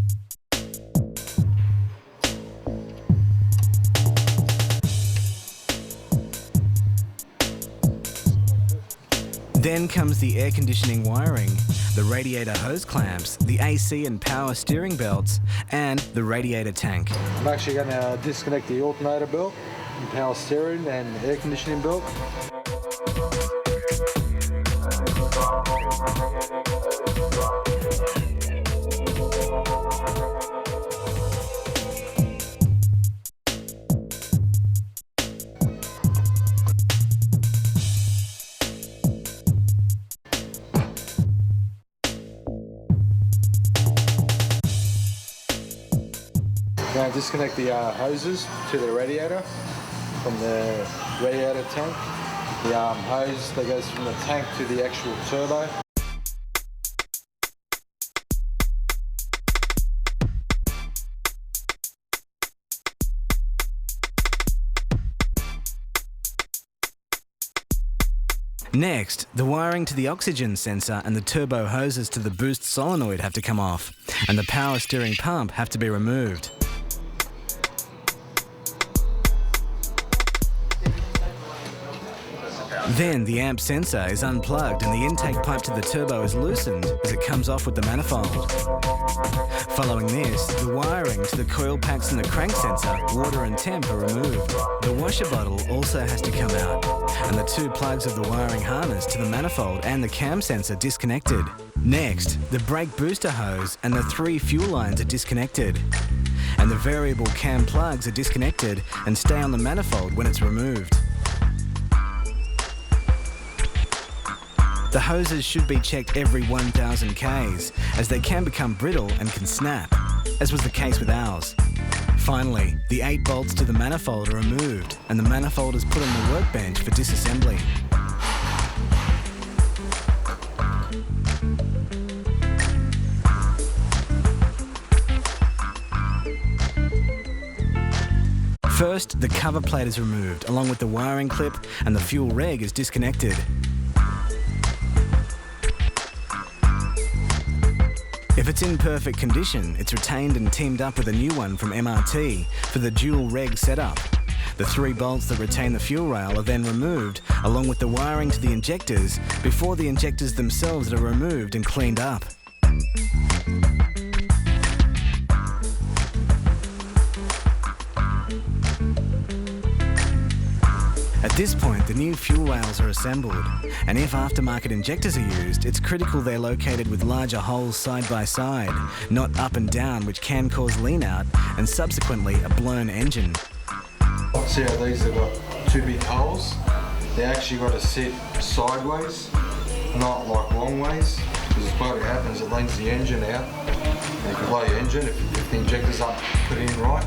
Then comes the air conditioning wiring, the radiator hose clamps, the AC and power steering belts, and the radiator tank. I'm actually going to disconnect the alternator belt, and power steering and air conditioning belt. Now disconnect the hoses to the radiator from the radiator tank. The hose that goes from the tank to the actual turbo. Next, the wiring to the oxygen sensor and the turbo hoses to the boost solenoid have to come off, and the power steering pump have to be removed. Then the amp sensor is unplugged and the intake pipe to the turbo is loosened as it comes off with the manifold. Following this, the wiring to the coil packs and the crank sensor, water and temp are removed. The washer bottle also has to come out, and the 2 plugs of the wiring harness to the manifold and the cam sensor disconnected. Next, the brake booster hose and the 3 fuel lines are disconnected, and the variable cam plugs are disconnected and stay on the manifold when it's removed. The hoses should be checked every 1,000 Ks, as they can become brittle and can snap, as was the case with ours. Finally, the 8 bolts to the manifold are removed and the manifold is put on the workbench for disassembly. First, the cover plate is removed along with the wiring clip and the fuel reg is disconnected. If it's in perfect condition, it's retained and teamed up with a new one from MRT for the dual reg setup. The 3 bolts that retain the fuel rail are then removed, along with the wiring to the injectors, before the injectors themselves are removed and cleaned up. At this point, the new fuel rails are assembled, and if aftermarket injectors are used, it's critical they're located with larger holes side by side, not up and down, which can cause lean out and subsequently a blown engine. See how these have got 2 big holes? They actually got to sit sideways, not like long ways, because what happens, it leans the engine out, and you can blow your engine if the injectors aren't put in right.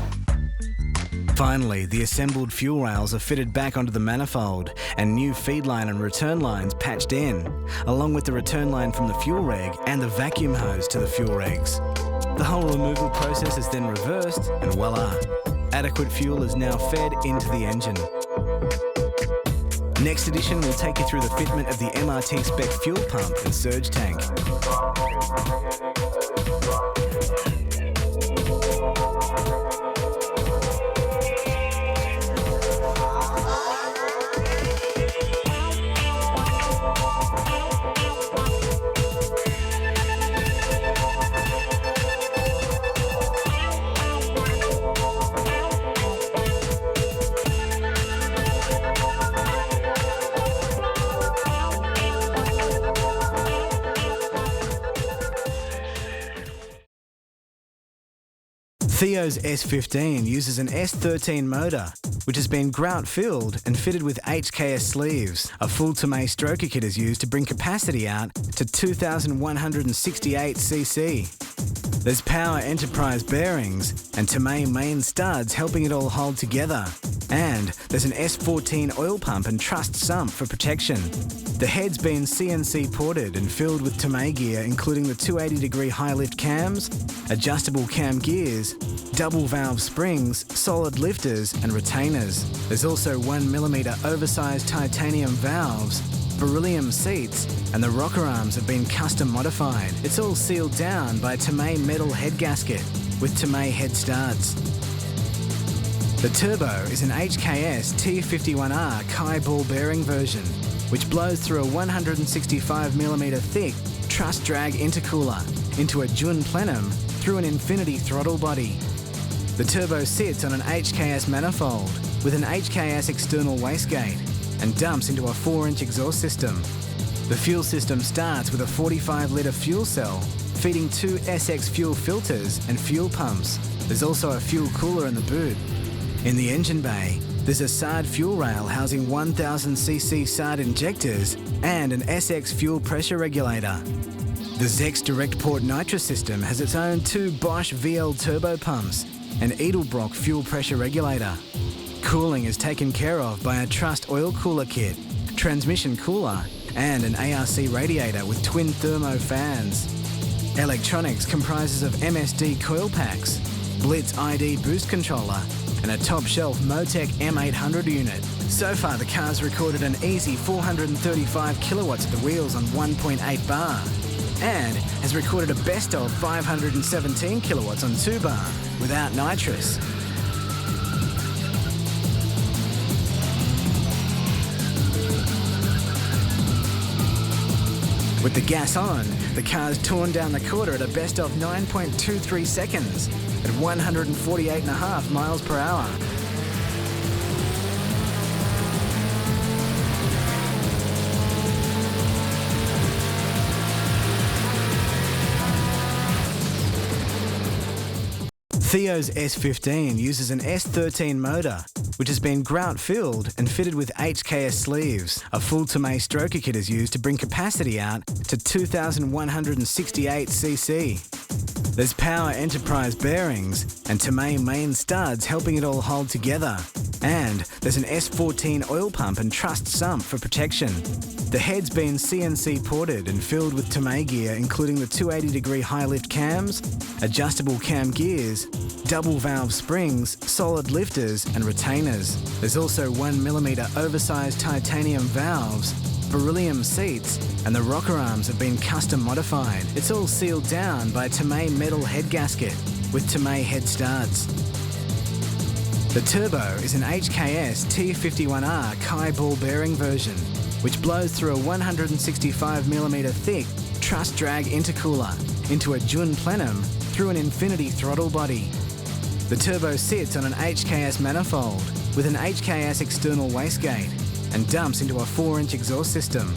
Finally, the assembled fuel rails are fitted back onto the manifold and new feed line and return lines patched in, along with the return line from the fuel reg and the vacuum hose to the fuel regs. The whole removal process is then reversed and voila, adequate fuel is now fed into the engine. Next edition will take you through the fitment of the MRT spec fuel pump and surge tank. Theo's S15 uses an S13 motor, which has been grout-filled and fitted with HKS sleeves. A full Tomei stroker kit is used to bring capacity out to 2,168cc. There's Power Enterprise bearings and Tomei main studs helping it all hold together. And there's an S14 oil pump and trussed sump for protection. The head's been CNC ported and filled with Tomei gear, including the 280-degree high-lift cams, adjustable cam gears, double valve springs, solid lifters and retainers. There's also 1mm oversized titanium valves, beryllium seats, and the rocker arms have been custom modified. It's all sealed down by a Tomei metal head gasket with Tomei head studs. The turbo is an HKS T51R Kai ball bearing version, which blows through a 165mm thick truss drag intercooler into a Jun plenum through an infinity throttle body. The turbo sits on an HKS manifold with an HKS external wastegate and dumps into a 4-inch exhaust system. The fuel system starts with a 45-litre fuel cell feeding 2 SX fuel filters and fuel pumps. There's also a fuel cooler in the boot. In the engine bay, there's a SARD fuel rail housing 1000cc SARD injectors and an SX fuel pressure regulator. The Zex direct port nitrous system has its own 2 Bosch VL turbo pumps and Edelbrock fuel pressure regulator. Cooling is taken care of by a trussed oil cooler kit, transmission cooler and an ARC radiator with twin thermo fans. Electronics comprises of MSD coil packs, Blitz ID boost controller and a top-shelf Motec M800 unit. So far, the car's recorded an easy 435 kilowatts at the wheels on 1.8 bar and has recorded a best of 517 kilowatts on 2 bar without nitrous. With the gas on, the car's torn down the quarter at a best of 9.23 seconds at 148.5 miles per hour. Theo's S15 uses an S13 motor, which has been grout-filled and fitted with HKS sleeves. A full Tomei stroker kit is used to bring capacity out to 2,168cc. There's Power Enterprise bearings and Tomei main studs helping it all hold together. And there's an S14 oil pump and trussed sump for protection. The head's been CNC ported and filled with Tomei gear, including the 280-degree high-lift cams, adjustable cam gears, double valve springs, solid lifters and retainers. There's also 1mm oversized titanium valves, beryllium seats, and the rocker arms have been custom modified. It's all sealed down by a Tomei metal head gasket with Tomei head studs. The turbo is an HKS T51R Kai ball bearing version, which blows through a 165mm thick truss drag intercooler into a Jun plenum through an infinity throttle body. The turbo sits on an HKS manifold with an HKS external wastegate and dumps into a 4-inch exhaust system.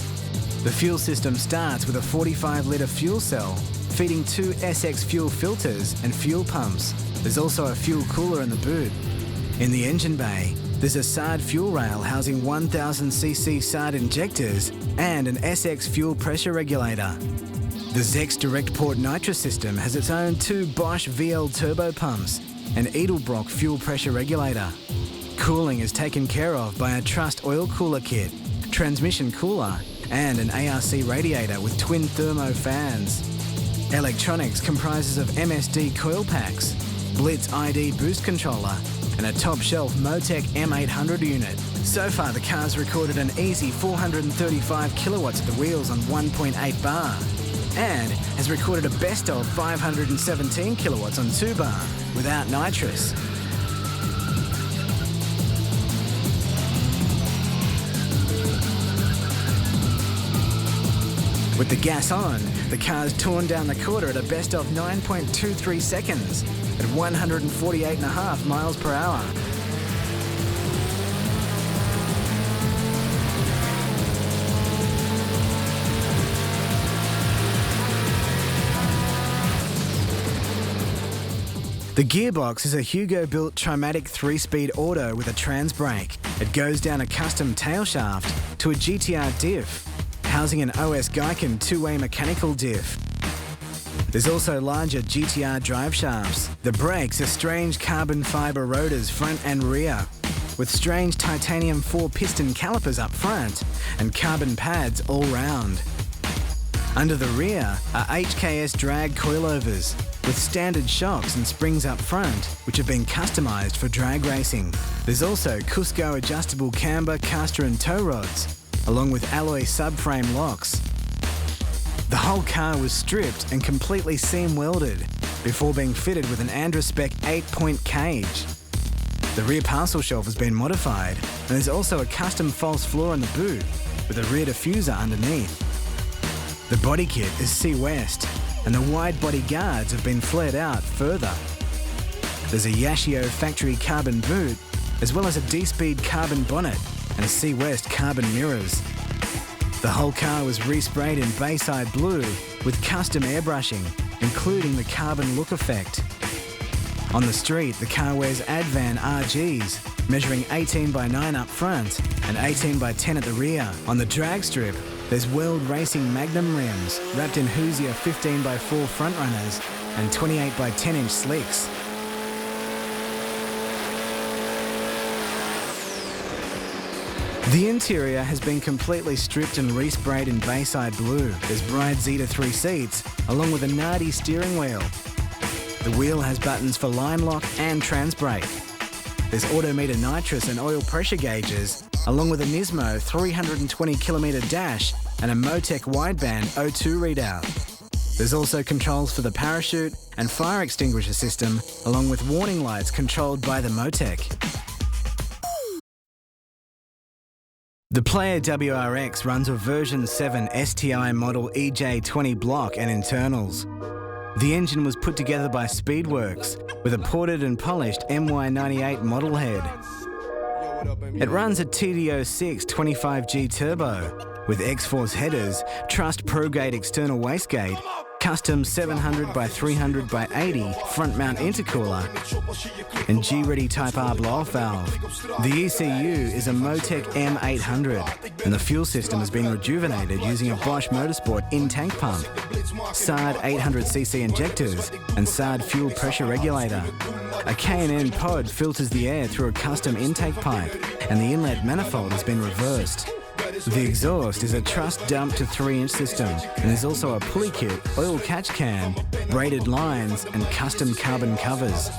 The fuel system starts with a 45-litre fuel cell feeding 2 SX fuel filters and fuel pumps. There's also a fuel cooler in the boot. In the engine bay, there's a SARD fuel rail housing 1000cc SARD injectors and an SX fuel pressure regulator. The Zex direct port nitrous system has its own 2 Bosch VL turbo pumps and Edelbrock fuel pressure regulator. Cooling is taken care of by a trussed oil cooler kit, transmission cooler and an ARC radiator with twin thermo fans. Electronics comprises of MSD coil packs, Blitz ID boost controller and a top-shelf Motec M800 unit. So far, the car's recorded an easy 435 kilowatts at the wheels on 1.8 bar and has recorded a best of 517 kilowatts on 2 bar without nitrous. With the gas on, the car's torn down the quarter at a best of 9.23 seconds at 148.5 miles per hour. The gearbox is a Hugo-built Trimatic 3-speed auto with a trans brake. It goes down a custom tail shaft to a GTR diff, housing an OS Geiken two-way mechanical diff. There's also larger GTR drive shafts. The brakes are strange carbon fibre rotors front and rear, with strange titanium 4-piston calipers up front and carbon pads all round. Under the rear are HKS drag coilovers with standard shocks and springs up front, which have been customised for drag racing. There's also Cusco adjustable camber, caster and tow rods, along with alloy subframe locks. The whole car was stripped and completely seam welded before being fitted with an Andra-spec 8-point cage. The rear parcel shelf has been modified, and there's also a custom false floor in the boot with a rear diffuser underneath. The body kit is C-West, and the wide body guards have been flared out further. There's a Yashio factory carbon boot, as well as a D-Speed carbon bonnet and a C-West carbon mirrors. The whole car was resprayed in Bayside blue with custom airbrushing, including the carbon look effect. On the street, the car wears Advan RGs, measuring 18 by 9 up front and 18 by 10 at the rear. On the drag strip, there's World Racing Magnum rims wrapped in Hoosier 15 by 4 front runners and 28 by 10 inch slicks. The interior has been completely stripped and resprayed in Bayside blue. There's Bride Zeta 3 seats, along with a Nardi steering wheel. The wheel has buttons for line lock and trans brake. There's Autometer nitrous and oil pressure gauges, along with a Nismo 320km dash and a Motec wideband O2 readout. There's also controls for the parachute and fire extinguisher system, along with warning lights controlled by the Motec. The Player WRX runs a version 7 STI model EJ20 block and internals. The engine was put together by Speedworks with a ported and polished MY98 model head. It runs a TD06 25G turbo with X-Force headers, trussed ProGate external wastegate, custom 700 by 300 by 80 front mount intercooler, and G-Ready Type R blow-off valve. The ECU is a Motec M800, and the fuel system has been rejuvenated using a Bosch Motorsport in-tank pump, SARD 800cc injectors, and SARD fuel pressure regulator. A K&N pod filters the air through a custom intake pipe, and the inlet manifold has been reversed. The exhaust is a truss dump to 3-inch system, and there's also a pulley kit, oil catch can, braided lines, and custom carbon covers.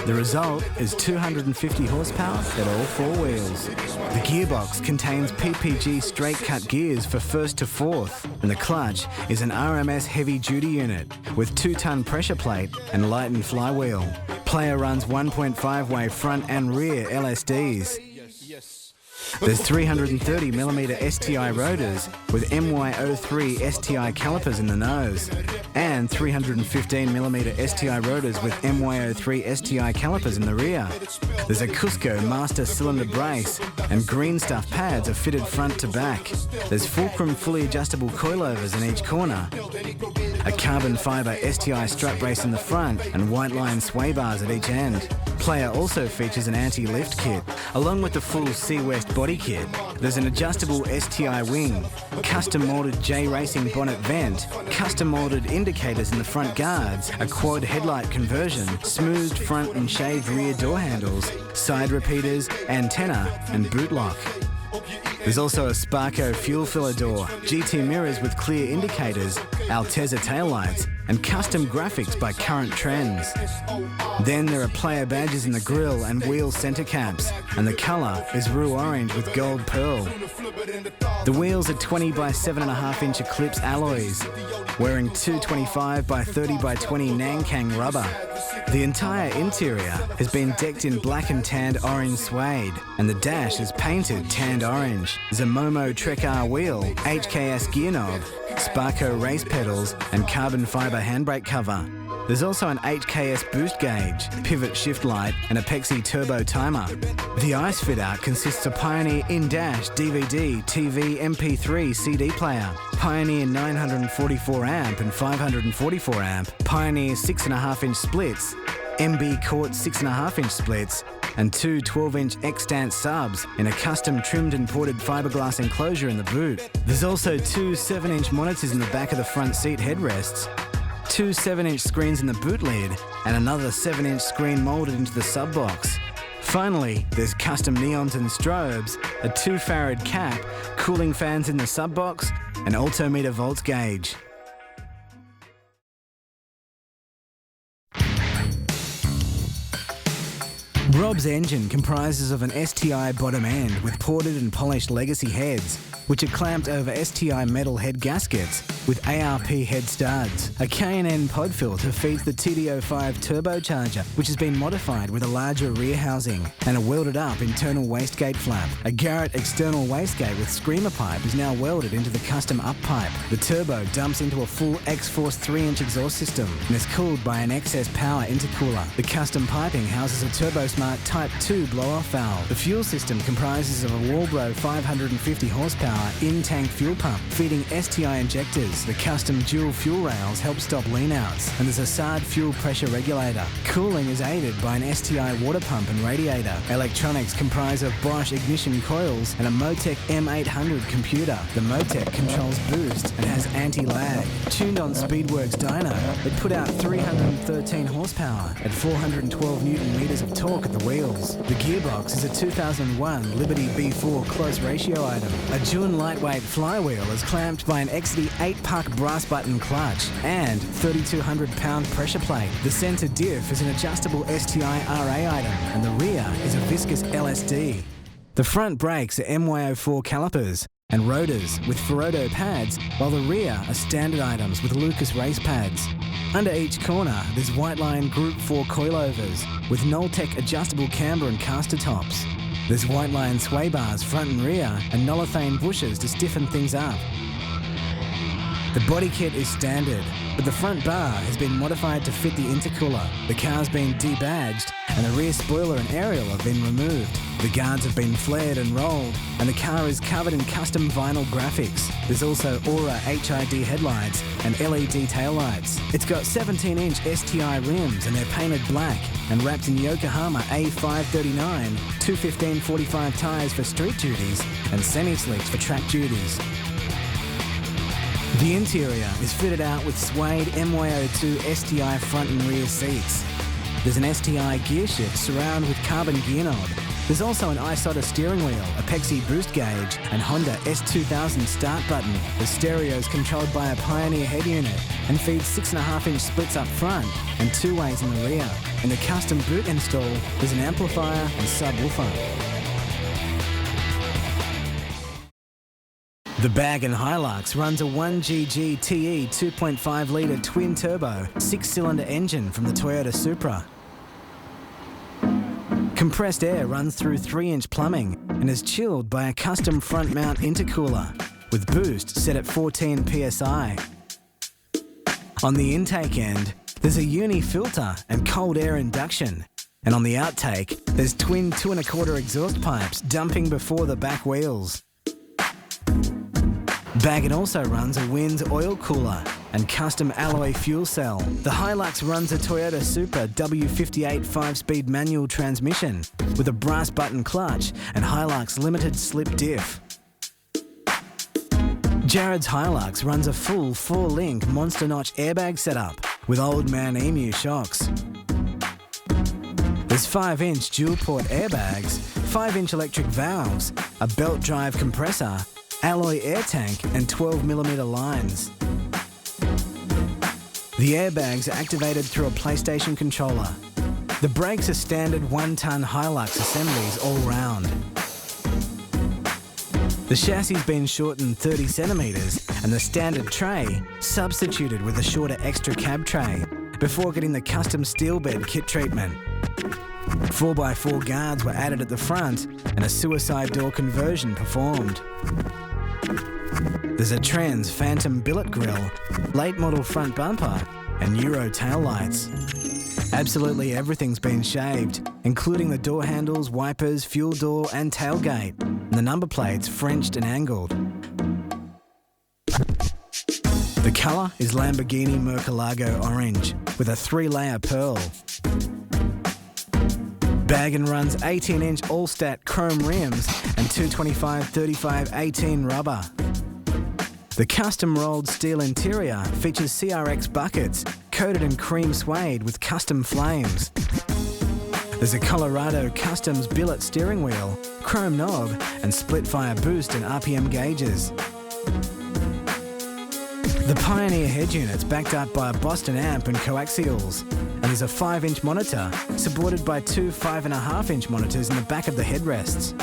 The result is 250 horsepower at all 4 wheels. The gearbox contains PPG straight cut gears for first to fourth, and the clutch is an RMS heavy duty unit with 2-ton pressure plate and lightened flywheel. Player runs 1.5-way front and rear LSDs. There's 330mm STI rotors with MY03 STI calipers in the nose, and 315mm STI rotors with MY03 STI calipers in the rear. There's a Cusco master cylinder brace, and green stuff pads are fitted front to back. There's Fulcrum fully adjustable coilovers in each corner, a carbon fibre STI strut brace in the front, and white line sway bars at each end. Player also features an anti-lift kit, along with the full C-West body kit. There's an adjustable STI wing, custom-moulded J-Racing bonnet vent, custom-moulded indicators in the front guards, a quad headlight conversion, smoothed front and shaved rear door handles, side repeaters, antenna, and boot lock. There's also a Sparco fuel filler door, GT mirrors with clear indicators, Altezza taillights, and custom graphics by Current Trends. Then there are player badges in the grille and wheel centre caps, and the colour is Rue Orange with gold pearl. The wheels are 20 by 7.5 inch Eclipse alloys, wearing 225 by 30 by 20 Nankang rubber. The entire interior has been decked in black and tanned orange suede, and the dash is painted tanned orange. There's a Momo Trek R wheel, HKS gear knob, Sparco race pedals, and carbon fibre handbrake cover. There's also an HKS boost gauge, pivot shift light, and a Pexi turbo timer. The ICE fit-out consists of Pioneer in-dash, DVD, TV, MP3, CD player, Pioneer 944 amp and 544 amp, Pioneer 6.5 inch splits, MB Court 6.5-inch splits, and two 12-inch X-Stance subs in a custom trimmed and ported fiberglass enclosure in the boot. There's also two 7-inch monitors in the back of the front seat headrests, two 7-inch screens in the boot lid, and another 7-inch screen moulded into the sub box. Finally, there's custom neons and strobes, a 2 farad cap, cooling fans in the sub box, an altimeter volts gauge. Rob's engine comprises of an STI bottom end with ported and polished legacy heads, which are clamped over STI metal head gaskets with ARP head studs. A K&N pod filter feeds the TD05 turbocharger, which has been modified with a larger rear housing and a welded up internal wastegate flap. A Garrett external wastegate with screamer pipe is now welded into the custom up pipe. The turbo dumps into a full X-Force 3-inch exhaust system and is cooled by an excess power intercooler. The custom piping houses a TurboSmart Type 2 blow-off valve. The fuel system comprises of a Walbro 550 horsepower in-tank fuel pump feeding STI injectors. The custom dual fuel rails help stop lean-outs, and there's a SARD fuel pressure regulator. Cooling is aided by an STI water pump and radiator. Electronics comprise of Bosch ignition coils and a Motec M800 computer. The Motec controls boost and has anti-lag. Tuned on Speedworks dyno, it put out 313 horsepower at 412 Newton meters of torque at the wheels. The gearbox is a 2001 Liberty B4 close ratio item. A Jun lightweight flywheel is clamped by an Exidy 8-puck brass button clutch and 3,200 pound pressure plate. The centre diff is an adjustable STI RA item and the rear is a viscous LSD. The front brakes are MY04 calipers and rotors with Ferodo pads, while the rear are standard items with Lucas race pads. Under each corner, there's Whiteline Group 4 coilovers with Noltec adjustable camber and caster tops. There's Whiteline sway bars front and rear and Nolithane bushes to stiffen things up. The body kit is standard, but the front bar has been modified to fit the intercooler. The car's been debadged and the rear spoiler and aerial have been removed. The guards have been flared and rolled, and the car is covered in custom vinyl graphics. There's also Aura HID headlights and LED taillights. It's got 17-inch STI rims and they're painted black and wrapped in Yokohama A539 215/45 tyres for street duties and semi-slicks for track duties. The interior is fitted out with suede MY02 STI front and rear seats. There's an STI gear shift surround with carbon gear knob. There's also an Isotta steering wheel, a Pexi boost gauge, and Honda S2000 start button. The stereo is controlled by a Pioneer head unit and feeds 6.5-inch splits up front and 2-ways in the rear. In the custom boot install, there's an amplifier and subwoofer. The Bag & Hilux runs a 1GG TE 2.5-litre twin-turbo 6-cylinder engine from the Toyota Supra. Compressed air runs through 3-inch plumbing and is chilled by a custom front-mount intercooler with boost set at 14 psi. On the intake end, there's a uni filter and cold air induction. And on the outtake, there's twin 2.25 exhaust pipes dumping before the back wheels. Bag & also runs a Winds oil cooler and custom alloy fuel cell. The Hilux runs a Toyota Supra W58 5-speed manual transmission with a brass button clutch and Hilux limited slip diff. Jared's Hilux runs a full 4-link Monster Notch airbag setup with Old Man Emu shocks. There's 5-inch dual-port airbags, 5-inch electric valves, a belt drive compressor, alloy air tank and 12mm lines. The airbags are activated through a PlayStation controller. The brakes are standard 1-ton Hilux assemblies all round. The chassis has been shortened 30 centimetres and the standard tray substituted with a shorter extra cab tray before getting the custom steel bed kit treatment. 4x4 guards were added at the front and a suicide door conversion performed. There's a Trans Phantom billet grille, late model front bumper and Euro taillights. Absolutely everything's been shaved, including the door handles, wipers, fuel door and tailgate, and the number plates Frenched and angled. The colour is Lamborghini Murcielago orange with a 3-layer pearl. Bag & Run's 18-inch all-stat chrome rims and 225/35/18 rubber. The custom-rolled steel interior features CRX buckets coated in cream suede with custom flames. There's a Colorado Customs billet steering wheel, chrome knob and split-fire boost and RPM gauges. The Pioneer head unit's backed up by a Boston amp and coaxials, and there's a 5-inch monitor supported by two 5.5-inch monitors in the back of the headrests.